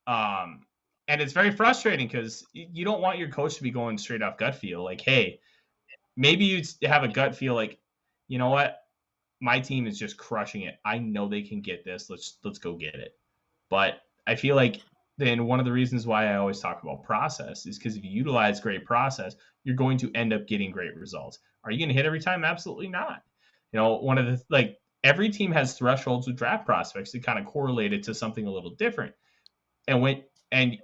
And it's very frustrating because you don't want your coach to be going straight off gut feel. Like, hey, maybe you have a gut feel like, you know what? My team is just crushing it. I know they can get this. Let's go get it. But I feel like then one of the reasons why I always talk about process is because if you utilize great process, you're going to end up getting great results. Are you going to hit every time? Absolutely not. One of the every team has thresholds with draft prospects that kind of correlate it to something a little different. And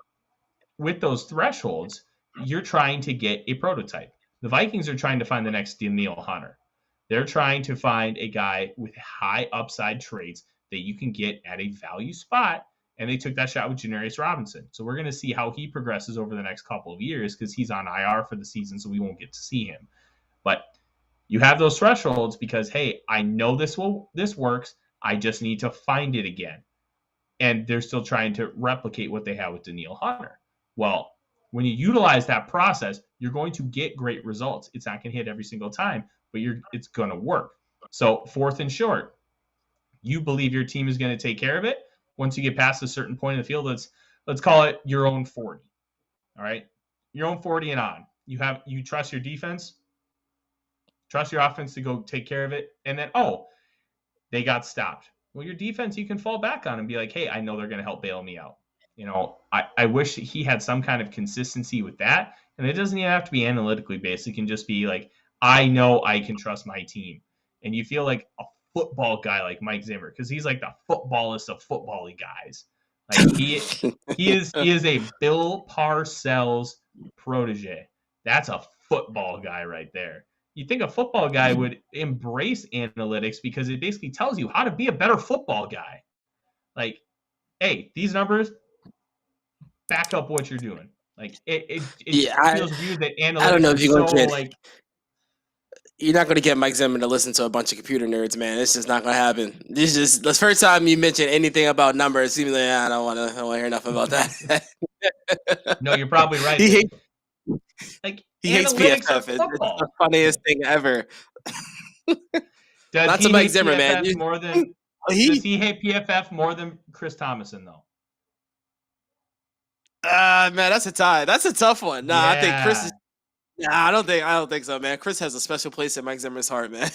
with those thresholds, you're trying to get a prototype. The Vikings are trying to find the next Danielle Hunter. They're trying to find a guy with high upside traits that you can get at a value spot. And they took that shot with Janarius Robinson. So we're going to see how he progresses over the next couple of years because he's on IR for the season, so we won't get to see him. But you have those thresholds because, hey, I know this works. I just need to find it again. And they're still trying to replicate what they had with Danielle Hunter. Well, when you utilize that process, you're going to get great results. It's not going to hit every single time, but it's going to work. So 4th and short, you believe your team is going to take care of it. Once you get past a certain point in the field, let's call it your own 40. All right, your own 40 and on. You trust your defense, trust your offense to go take care of it, and then they got stopped. Well, your defense you can fall back on and be like, hey, I know they're going to help bail me out. I wish he had some kind of consistency with that. And it doesn't even have to be analytically based. It can just be like, I know I can trust my team. And you feel like a football guy like Mike Zimmer, because he's like the footballest of football-y guys. Like he is a Bill Parcells protege. That's a football guy right there. You think a football guy would embrace analytics because it basically tells you how to be a better football guy. Like, hey, these numbers back up what you're doing. Like it feels weird that analytics I don't know if you're so like you're not going to get Mike Zimmer to listen to a bunch of computer nerds, man. It's just not going to happen. This is the first time you mention anything about numbers. It seems like I don't want to hear enough about that. No, you're probably right. He analytics hates PFF. It's the funniest thing ever. Does he Mike hate Zimmer, PFF man. more than does he hate PFF more than Chris Thomason though? Man, that's a tie. That's a tough one. Nah, Yeah. I think Chris is. Nah, I don't think so, man. Chris has a special place in Mike Zimmer's heart, man.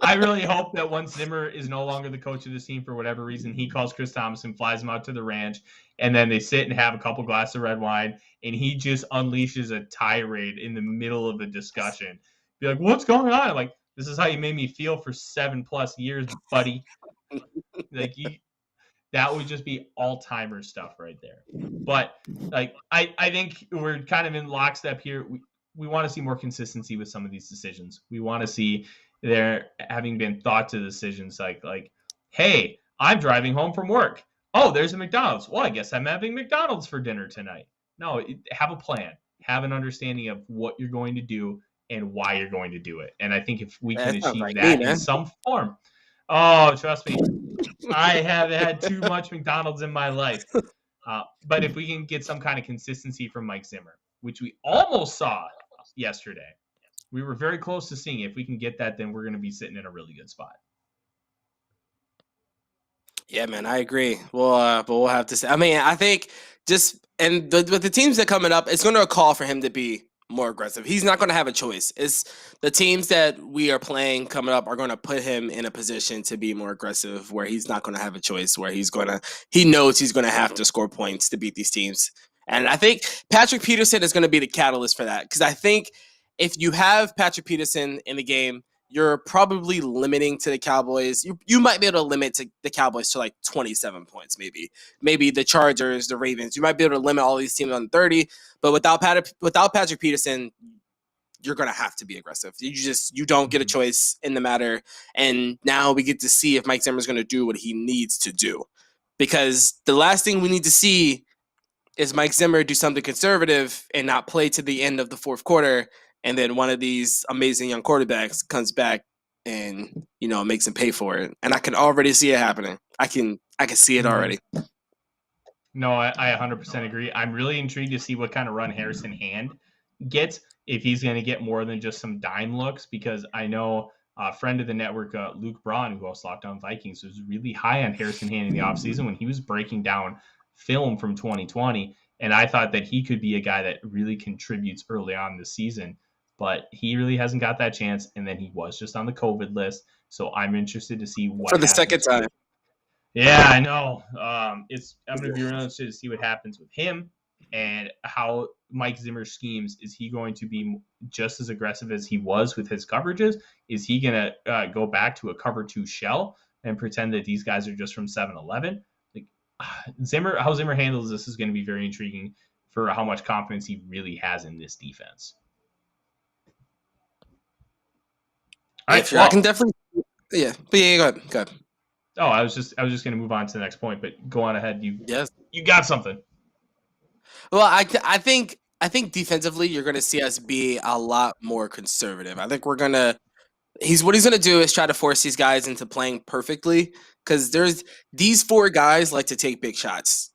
I really hope that once Zimmer is no longer the coach of this team for whatever reason, he calls Chris Thomason, flies him out to the ranch, and then they sit and have a couple glasses of red wine, and he just unleashes a tirade in the middle of a discussion. Be like, what's going on? I'm like, this is how you made me feel for 7+ years, buddy. Like that would just be all-timer stuff right there. But like I think we're kind of in lockstep here. We want to see more consistency with some of these decisions. We want to see there having been thought to decisions like, hey, I'm driving home from work. Oh, there's a McDonald's. Well, I guess I'm having McDonald's for dinner tonight. No, have a plan. Have an understanding of what you're going to do and why you're going to do it. And I think if we can achieve that in some form. Oh, trust me, I have had too much McDonald's in my life. But if we can get some kind of consistency from Mike Zimmer, which we almost saw yesterday, we were very close to seeing it. If we can get that, then we're going to be sitting in a really good spot. Yeah, man, I agree. But we'll have to say. I mean, I think with the teams that are coming up, it's going to call for him to be more aggressive. He's not going to have a choice. It's the teams that we are playing coming up are going to put him in a position to be more aggressive, where he's not going to have a choice, where he knows he's going to have to score points to beat these teams. And I think Patrick Peterson is going to be the catalyst for that, because I think if you have Patrick Peterson in the game, you're probably limiting to the Cowboys. You might be able to limit to the Cowboys to like 27 points, maybe the Chargers, the Ravens. You might be able to limit all these teams on 30, but without Patrick Peterson, you're gonna have to be aggressive. You don't get a choice in the matter. And now we get to see if Mike Zimmer's gonna do what he needs to do, because the last thing we need to see is Mike Zimmer do something conservative and not play to the end of the fourth quarter, and then one of these amazing young quarterbacks comes back and makes him pay for it. And I can already see it happening. I can see it already. No, I 100% agree. I'm really intrigued to see what kind of run Harrison Hand gets, if he's going to get more than just some dime looks, because I know a friend of the network, Luke Braun, who hosts Locked On Vikings, was really high on Harrison Hand in the offseason when he was breaking down film from 2020. And I thought that he could be a guy that really contributes early on this season, but he really hasn't got that chance. And then he was just on the COVID list. So I'm interested to see what for the second time. Yeah, I know. I'm going to be really interested to see what happens with him and how Mike Zimmer schemes, is he going to be just as aggressive as he was with his coverages? Is he going to go back to a cover 2 shell and pretend that these guys are just from 7-Eleven? Like how Zimmer handles this is going to be very intriguing for how much confidence he really has in this defense. All right, I can definitely, but yeah, go ahead. Oh, I was just going to move on to the next point, but go on ahead. You got something. Well, I think defensively you're going to see us be a lot more conservative. I think what he's going to do is try to force these guys into playing perfectly, because there's these 4 guys like to take big shots.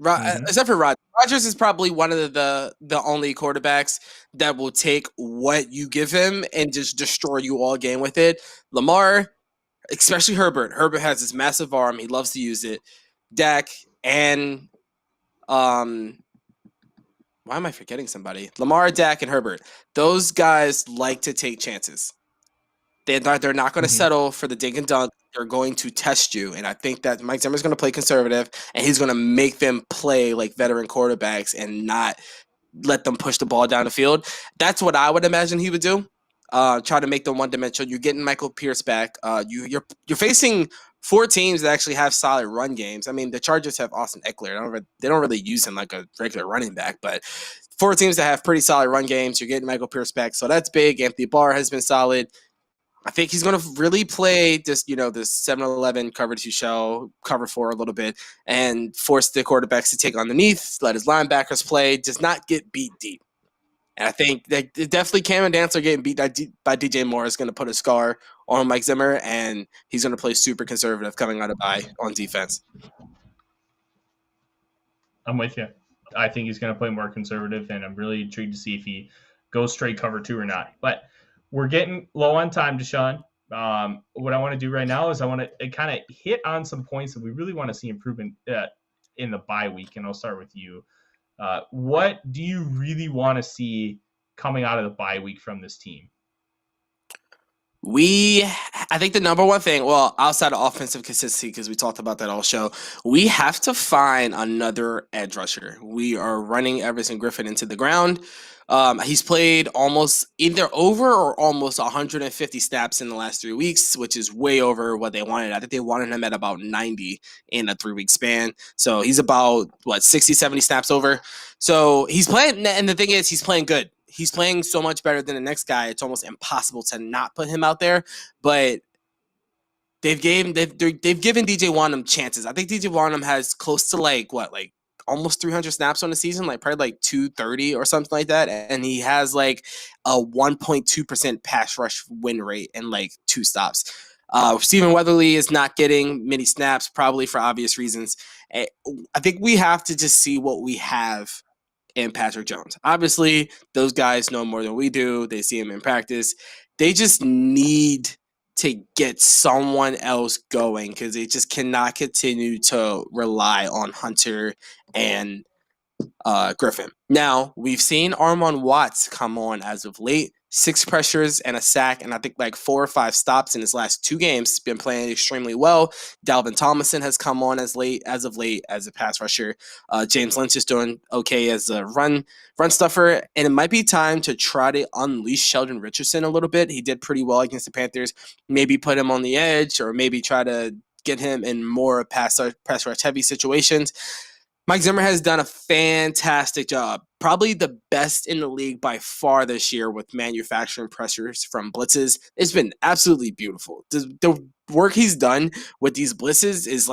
Except for Rodgers. Rodgers is probably one of the only quarterbacks that will take what you give him and just destroy you all game with it. Lamar, especially Herbert. Herbert has this massive arm. He loves to use it. Dak and why am I forgetting somebody? Lamar, Dak, and Herbert. Those guys like to take chances. They're not going to settle for the dink and dunk. They're going to test you. And I think that Mike Zimmer's going to play conservative, and he's going to make them play like veteran quarterbacks and not let them push the ball down the field. That's what I would imagine he would do. Try to make them one-dimensional. You're getting Michael Pierce back. You're facing 4 teams that actually have solid run games. I mean, the Chargers have Austin Eckler. They don't really use him like a regular running back, but 4 teams that have pretty solid run games. You're getting Michael Pierce back, so that's big. Anthony Barr has been solid. I think he's going to really play this 7-11 cover 2 shell, cover 4 a little bit, and force the quarterbacks to take underneath, let his linebackers play, does not get beat deep. And I think that definitely Cam and Dantzler getting beat by DJ Moore is going to put a scar on Mike Zimmer, and he's going to play super conservative coming out of bye on defense. I'm with you. I think he's going to play more conservative, and I'm really intrigued to see if he goes straight cover 2 or not. But we're getting low on time, Deshaun. What I want to do right now is I want to kind of hit on some points that we really want to see improvement in the bye week, and I'll start with you. What do you really want to see coming out of the bye week from this team? I think the number one thing, well, outside of offensive consistency, because we talked about that all show, we have to find another edge rusher. We are running Everson Griffin into the ground. He's played almost either over or almost 150 snaps in the last 3 weeks, which is way over what they wanted. I think they wanted him at about 90 in a 3-week span. So he's about, 60, 70 snaps over. So he's playing, and the thing is, he's playing good. He's playing so much better than the next guy. It's almost impossible to not put him out there. But they've given DJ Wonnum chances. I think DJ Wonnum has close to almost 300 snaps on the season, probably 230 or something like that. And he has a 1.2% pass rush win rate and 2 stops. Stephen Weatherly is not getting many snaps, probably for obvious reasons. I think we have to just see what we have in Patrick Jones. Obviously, those guys know more than we do. They see him in practice. They just need to get someone else going, because they just cannot continue to rely on Hunter and Griffin. Now, we've seen Armon Watts come on as of late. 6 pressures and a sack, and I think 4 or 5 stops in his last 2 games. He's been playing extremely well. Dalvin Tomlinson has come on as of late as a pass rusher. James Lynch is doing okay as a run stuffer, and it might be time to try to unleash Sheldon Richardson a little bit. He did pretty well against the Panthers. Maybe put him on the edge, or maybe try to get him in more pass rush heavy situations. Mike Zimmer has done a fantastic job, probably the best in the league by far this year with manufacturing pressures from blitzes. It's been absolutely beautiful. The work he's done with these blitzes is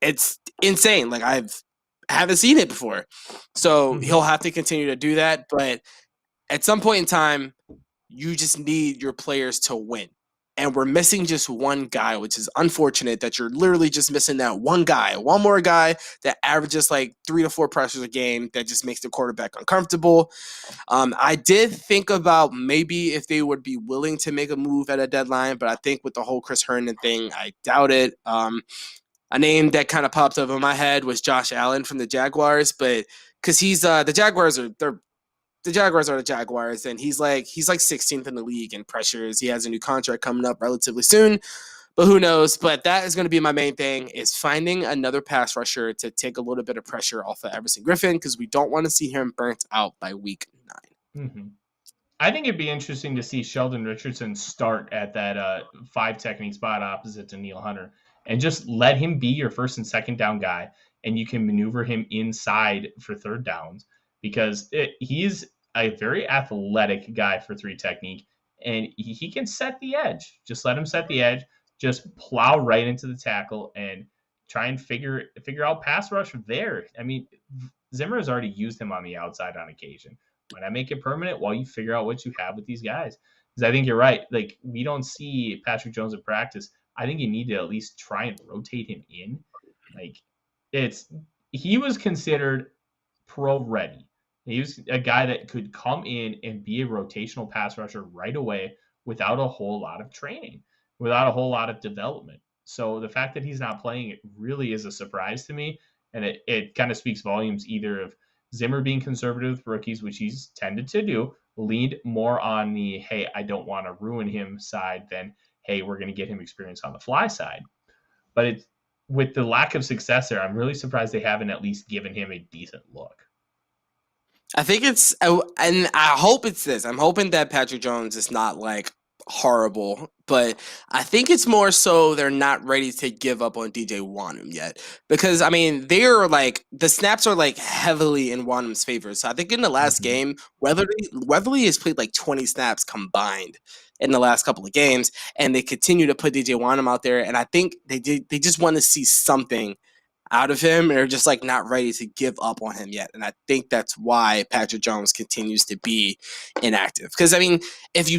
it's insane. I haven't seen it before. So he'll have to continue to do that. But at some point in time, you just need your players to win. And we're missing just one guy, which is unfortunate that you're literally just missing that one guy. One more guy that averages 3 to 4 pressures a game that just makes the quarterback uncomfortable. I did think about maybe if they would be willing to make a move at a deadline, but I think with the whole Chris Herndon thing, I doubt it. A name that kind of popped up in my head was Josh Allen from the Jaguars, but because he's the Jaguars are the Jaguars, and he's 16th in the league in pressures. He has a new contract coming up relatively soon, But who knows? But that is going to be my main thing, is finding another pass rusher to take a little bit of pressure off of Everson Griffin, because we don't want to see him burnt out by week 9. Mm-hmm. I think it'd be interesting to see Sheldon Richardson start at that 5 technique spot opposite to Neil Hunter, and just let him be your first and second down guy, and you can maneuver him inside for third downs, because he's a very athletic guy for 3 technique, and he can set the edge. Just let him set the edge, just plow right into the tackle and try and figure out pass rush there. I mean, Zimmer has already used him on the outside on occasion. Why not make it permanent while you figure out what you have with these guys? Because I think you're right. Like, we don't see Patrick Jones in practice. I think you need to at least try and rotate him in. Like, he was considered pro ready. He was a guy that could come in and be a rotational pass rusher right away without a whole lot of training, without a whole lot of development. So the fact that he's not playing, it really is a surprise to me. And it kind of speaks volumes either of Zimmer being conservative with rookies, which he's tended to do, leaned more on the, hey, I don't want to ruin him side than, hey, we're going to get him experience on the fly side. But with the lack of success there, I'm really surprised they haven't at least given him a decent look. I think it's, and I hope it's this. I'm hoping that Patrick Jones is not like horrible, but I think it's more so they're not ready to give up on DJ Wonnum yet, because I mean, they're like, the snaps are like heavily in Wonnum's favor. So I think in the last game, Weatherly has played like 20 snaps combined in the last couple of games, and they continue to put DJ Wonnum out there, and I think they just want to see something out of him, and they're just like not ready to give up on him yet. And I think that's why Patrick Jones continues to be inactive. Because I mean, if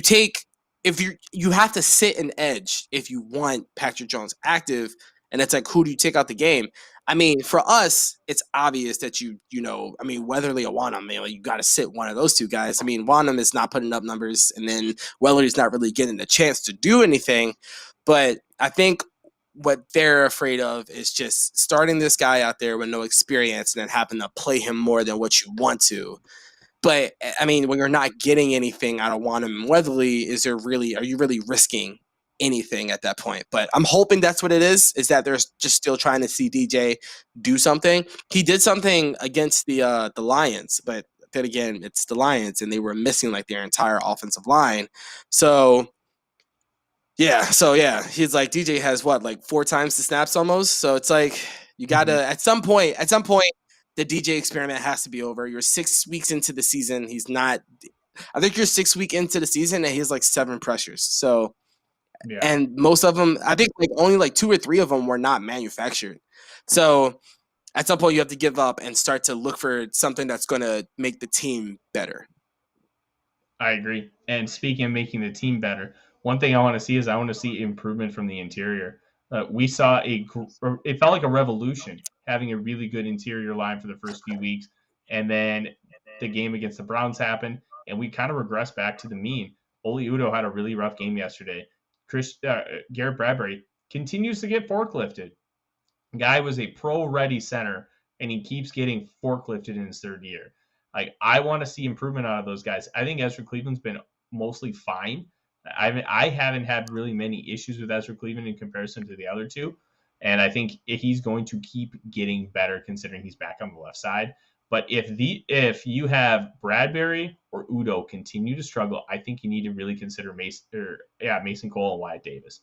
you have to sit an edge if you want Patrick Jones active, and it's like, who do you take out the game? I mean, for us, it's obvious that you know, I mean, Weatherly or Wonnum, you got to sit one of those two guys. I mean, Wonnum is not putting up numbers, and then Weatherly's not really getting the chance to do anything. But I think what they're afraid of is just starting this guy out there with no experience and then having to play him more than what you want to. But I mean, when you're not getting anything out of Wonnum and Weatherly, are you really risking anything at that point? But I'm hoping that's what it is that they're just still trying to see DJ do something. He did something against the Lions, but then again, it's the Lions, and they were missing like their entire offensive line. So yeah, he's like, DJ has what, like 4 times the snaps almost. So it's like, you gotta at some point, the DJ experiment has to be over. You're 6 weeks into the season. He's not. I think you're 6 weeks into the season, and he has like 7 pressures. So, yeah. And most of them, I think, like only like 2 or 3 of them were not manufactured. So, at some point, you have to give up and start to look for something that's going to make the team better. I agree. And speaking of making the team better, one thing I want to see is improvement from the interior. We saw it felt like a revolution having a really good interior line for the first few weeks. And then the game against the Browns happened, and we kind of regressed back to the mean. Oli Udoh had a really rough game yesterday. Garrett Bradbury continues to get forklifted. Guy was a pro-ready center, and he keeps getting forklifted in his 3rd year. Like, I want to see improvement out of those guys. I think Ezra Cleveland's been mostly fine. I haven't had really many issues with Ezra Cleveland in comparison to the other two. And I think he's going to keep getting better considering he's back on the left side. But if you have Bradbury or Udoh continue to struggle, I think you need to really consider Mason Cole and Wyatt Davis.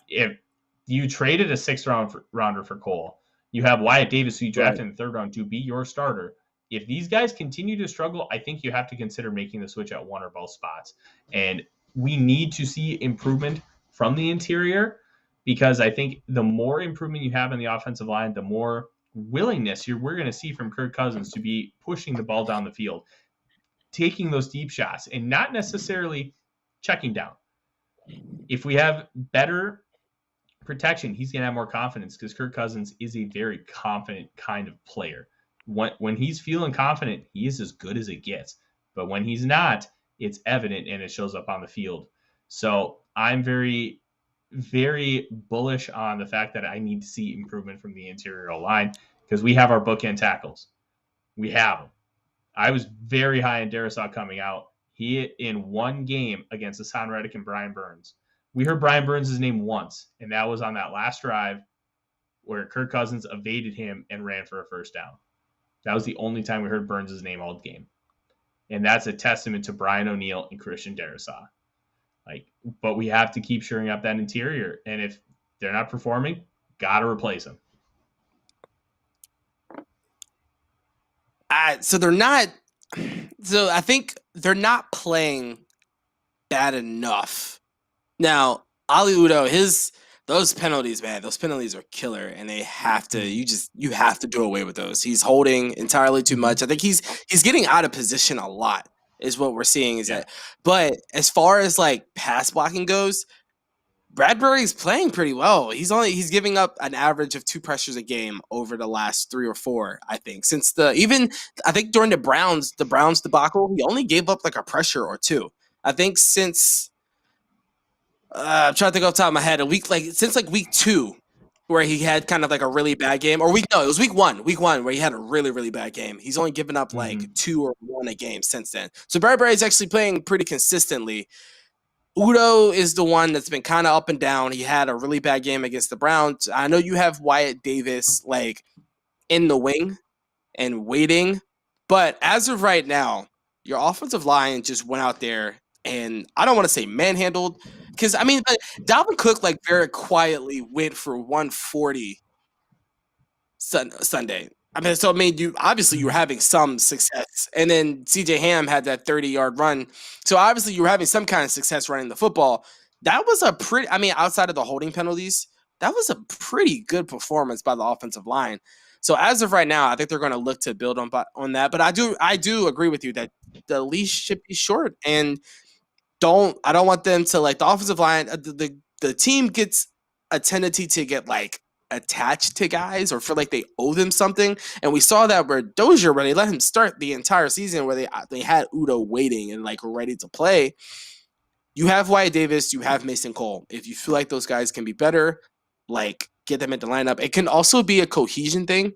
If you traded a 6th rounder for Cole, you have Wyatt Davis, who you drafted in the 3rd round, to be your starter. If these guys continue to struggle, I think you have to consider making the switch at one or both spots. And we need to see improvement from the interior, because I think the more improvement you have in the offensive line, the more willingness we're going to see from Kirk Cousins to be pushing the ball down the field, taking those deep shots, and not necessarily checking down. If we have better protection, he's going to have more confidence, because Kirk Cousins is a very confident kind of player. When he's feeling confident, he is as good as it gets. But when he's not, it's evident, and it shows up on the field. So I'm very, very bullish on the fact that I need to see improvement from the interior line, because we have our bookend tackles. We have them. I was very high on Darisaw coming out. He, in one game against Hassan Reddick and Brian Burns, We heard Brian Burns' name once, and that was on that last drive where Kirk Cousins evaded him and ran for a first down. That was the only time we heard Burns' name all game. And that's a testament to Brian O'Neill and Christian Darrisaw. But we have to keep shoring up that interior. And if they're not performing, got to replace them. So they're not. So I think they're not playing bad enough. Now, Ali Udo, those penalties, man, those penalties are killer, and they have to. You have to do away with those. He's holding entirely too much. I think he's getting out of position a lot. Is what we're seeing that. But as far as like pass blocking goes, Bradbury's playing pretty well. He's giving up an average of 2 pressures a game over the last 3 or 4, I think. I think during the Browns debacle, he only gave up like a pressure or 2. I think since I'm trying to think off the top of my head, since week 2, where he had kind of like a really bad game, it was week one where he had a really, really bad game. He's only given up like 2 or 1 a game since then. So Bradbury is actually playing pretty consistently. Udo is the one that's been kind of up and down. He had a really bad game against the Browns. I know you have Wyatt Davis like in the wing and waiting, but as of right now, your offensive line just went out there and I don't want to say manhandled, because Dalvin Cook like very quietly went for 140 Sunday. You obviously you were having some success, and then CJ Ham had that 30-yard run. So obviously you were having some kind of success running the football. That was a pretty. Outside of the holding penalties, that was a pretty good performance by the offensive line. So as of right now, I think they're going to look to build on that. But I do agree with you that the leash should be short, and I don't want them to like the offensive line. The team gets a tendency to get like attached to guys or feel like they owe them something, and we saw that where Dozier, where they let him start the entire season, where they had Udo waiting and like ready to play. You have Wyatt Davis, you have Mason Cole. If you feel like those guys can be better, like get them into lineup. It can also be a cohesion thing,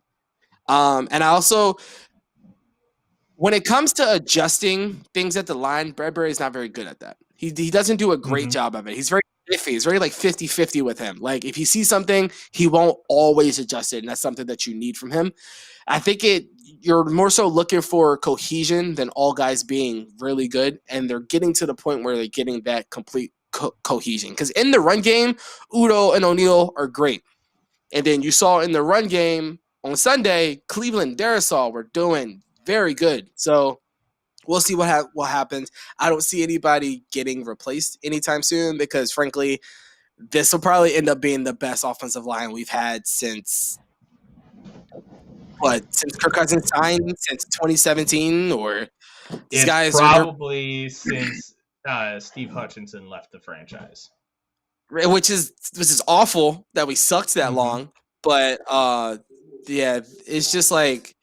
and I also, when it comes to adjusting things at the line, Bradbury is not very good at that. He doesn't do a great job of it. He's very iffy. It's very like 50-50 with him. Like if he sees something, he won't always adjust it, and that's something that you need from him. I think you're more so looking for cohesion than all guys being really good, and they're getting to the point where they're getting that complete cohesion. Because in the run game, Udo and O'Neill are great. And then you saw in the run game on Sunday, Cleveland, Darrisaw were doing very good. So we'll see what happens. I don't see anybody getting replaced anytime soon because, frankly, this will probably end up being the best offensive line we've had since Kirk Cousins signed, since 2017, or these guys probably since Steve Hutchinson left the franchise. Which is awful that we sucked that long. But yeah, it's just like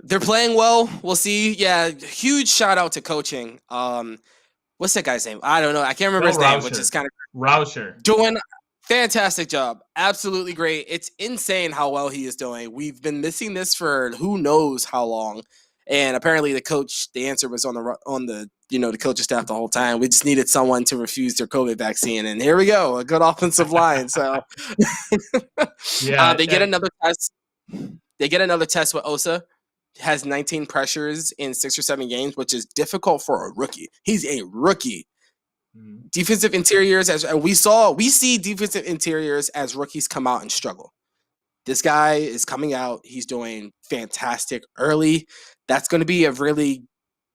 they're playing well. We'll see. Yeah, huge shout out to coaching. What's that guy's name? I don't know. I can't remember his name, which is kind of Rauscher. Doing fantastic job. Absolutely great. It's insane how well he is doing. We've been missing this for who knows how long. And apparently the answer was on the coaching staff the whole time. We just needed someone to refuse their COVID vaccine. And here we go, a good offensive line. So yeah, they get another test. They get another test with Osa. Has 19 pressures in 6 or 7 games, which is difficult for a rookie. He's a rookie. Defensive interiors, as we see defensive interiors as rookies come out and struggle. This guy is coming out. He's doing fantastic early. That's going to be a really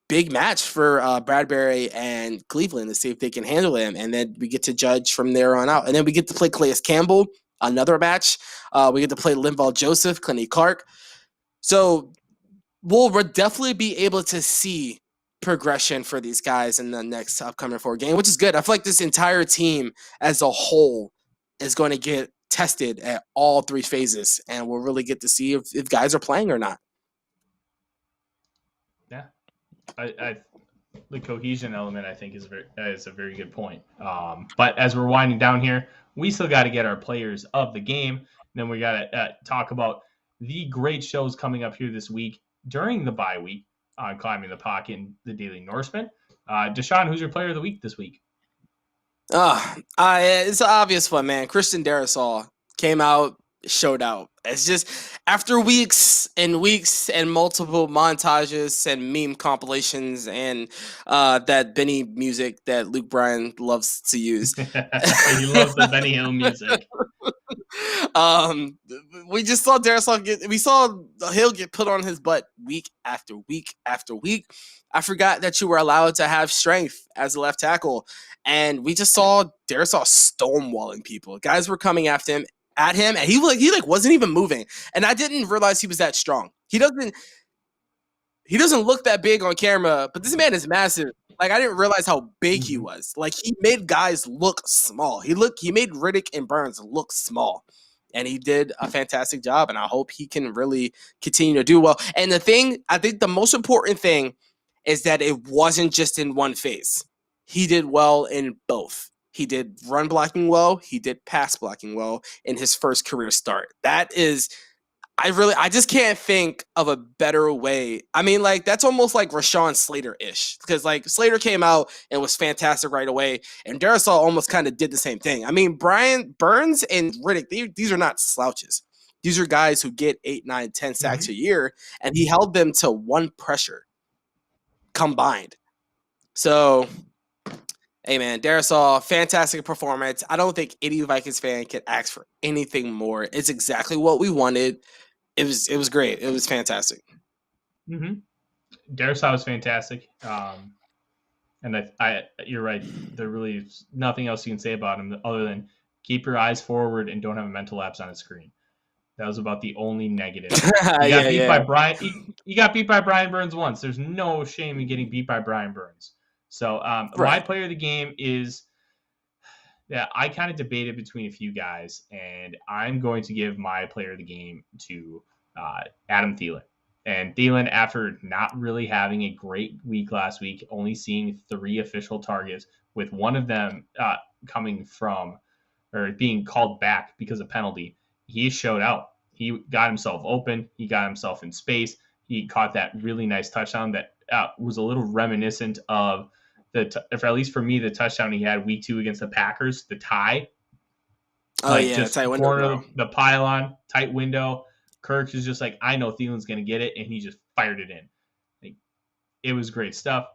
big match for Bradbury and Cleveland to see if they can handle him. And then we get to judge from there on out. And then we get to play Calais Campbell, another match. We get to play Linval Joseph, Clinty Clark. So we'll definitely be able to see progression for these guys in the next upcoming 4 game, which is good. I feel like this entire team as a whole is going to get tested at all 3 phases, and we'll really get to see if guys are playing or not. Yeah, the cohesion element I think is a very good point. But as we're winding down here, we still got to get our players of the game. And then we got to talk about the great shows coming up here this week during the bye week on Climbing the Pocket and the Daily Norseman. Deshaun, who's your player of the week this week? It's an obvious one, man. Christian Darrisaw came out, showed out. It's just after weeks and weeks and multiple montages and meme compilations and that Benny music that Luke Bryan loves to use. He loves the Benny Hill music. We just saw Hill get put on his butt week after week after week. I forgot that you were allowed to have strength as a left tackle, and we just saw Darrisaw stonewalling people. Guys were coming at him, and he wasn't even moving. And I didn't realize he was that strong. He doesn't look that big on camera, but this man is massive. Like, I didn't realize how big he was. Like, he made guys look small. He made Riddick and Burns look small. And he did a fantastic job, and I hope he can really continue to do well. And I think the most important thing is that it wasn't just in one phase. He did well in both. He did run blocking well. He did pass blocking well in his first career start. I just can't think of a better way. I mean, like, that's almost like Rashawn Slater-ish, because like Slater came out and was fantastic right away, and Darrisaw almost kind of did the same thing. I mean, Burns and Riddick, these are not slouches. These are guys who get 8, 9, 10 sacks a year, and he held them to one pressure combined. So, hey man, Darrisaw, fantastic performance. I don't think any Vikings fan can ask for anything more. It's exactly what we wanted. It was great. It was fantastic. Mm-hmm. Darrisaw was fantastic. And you're right. There really is nothing else you can say about him other than keep your eyes forward and don't have a mental lapse on his screen. That was about the only negative. You got beat by Brian. You got beat by Brian Burns once. There's no shame in getting beat by Brian Burns. So my player of the game is. Yeah, I kind of debated between a few guys, and I'm going to give my player of the game to Adam Thielen. And Thielen, after not really having a great week last week, only seeing 3 official targets, with one of them coming from or being called back because of penalty, he showed out. He got himself open. He got himself in space. He caught that really nice touchdown that was a little reminiscent of at least for me, the touchdown he had week 2 against the Packers, the tie. Just tight window. The pylon, tight window. Kirk is just like, I know Thielen's going to get it, and he just fired it in. Like, it was great stuff.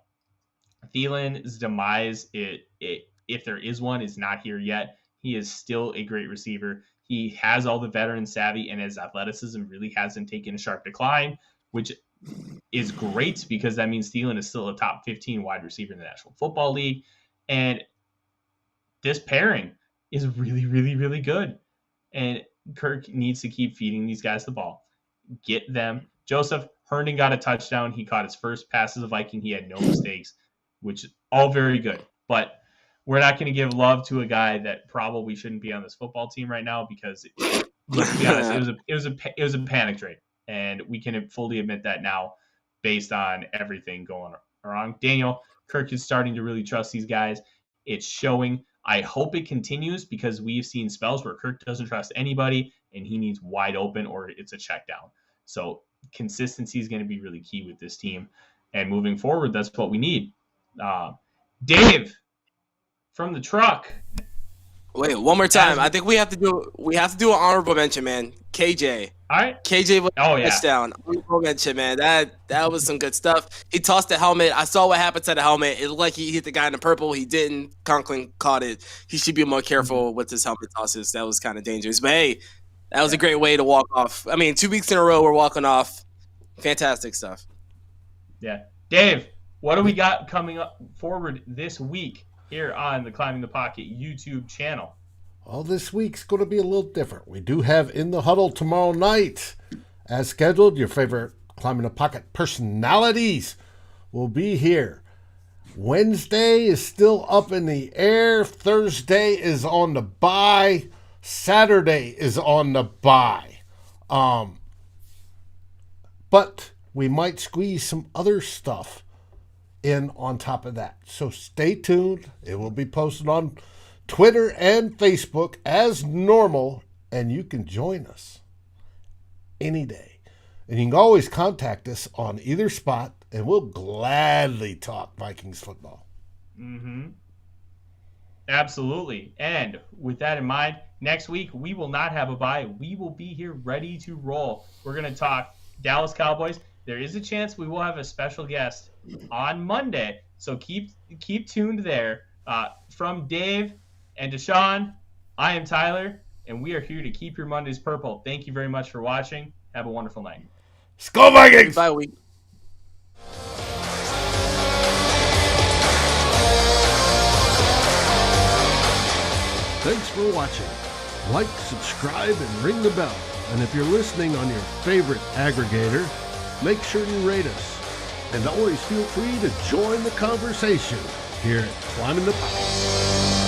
Thielen's demise, if there is one, is not here yet. He is still a great receiver. He has all the veteran savvy, and his athleticism really hasn't taken a sharp decline, which is great because that means Thielen is still a top 15 wide receiver in the National Football League. And this pairing is really, really, really good. And Kirk needs to keep feeding these guys the ball. Get them. Joseph Herndon got a touchdown. He caught his first pass as a Viking. He had no mistakes, which is all very good. But we're not going to give love to a guy that probably shouldn't be on this football team right now because, let's be honest, it was a panic trade. And we can fully admit that now based on everything going wrong. Daniel, Kirk is starting to really trust these guys. It's showing. I hope it continues because we've seen spells where Kirk doesn't trust anybody and he needs wide open or it's a check down. So consistency is going to be really key with this team. And moving forward, that's what we need. Dave from the truck. Wait, one more time. I think we have to do an honorable mention, man. KJ. All right. KJ was touchdown. Honorable mention, man. That was some good stuff. He tossed the helmet. I saw what happened to the helmet. It looked like he hit the guy in the purple. He didn't. Conklin caught it. He should be more careful with his helmet tosses. That was kind of dangerous. But hey, that was a great way to walk off. I mean, 2 weeks in a row we're walking off. Fantastic stuff. Yeah. Dave, what do we got coming up forward this week here on the Climbing the Pocket YouTube channel? Well, this week's going to be a little different. We do have In the Huddle tomorrow night. As scheduled, your favorite Climbing the Pocket personalities will be here. Wednesday is still up in the air. Thursday is on the bye. Saturday is on the bye. But we might squeeze some other stuff in on top of that. So stay tuned. It will be posted on Twitter and Facebook as normal, and you can join us any day. And you can always contact us on either spot, and we'll gladly talk Vikings football. Mm-hmm. Absolutely. And with that in mind, next week we will not have a bye. We will be here ready to roll. We're going to talk Dallas Cowboys. There is a chance we will have a special guest on Monday, so keep tuned there. From Dave and Deshaun, I am Tyler, and we are here to keep your Mondays purple. Thank you very much for watching. Have a wonderful night. Skull Vikings! Bye week. Thanks for watching. Like, subscribe, and ring the bell. And if you're listening on your favorite aggregator, make sure you rate us. And always feel free to join the conversation here at Climbing the Pocket.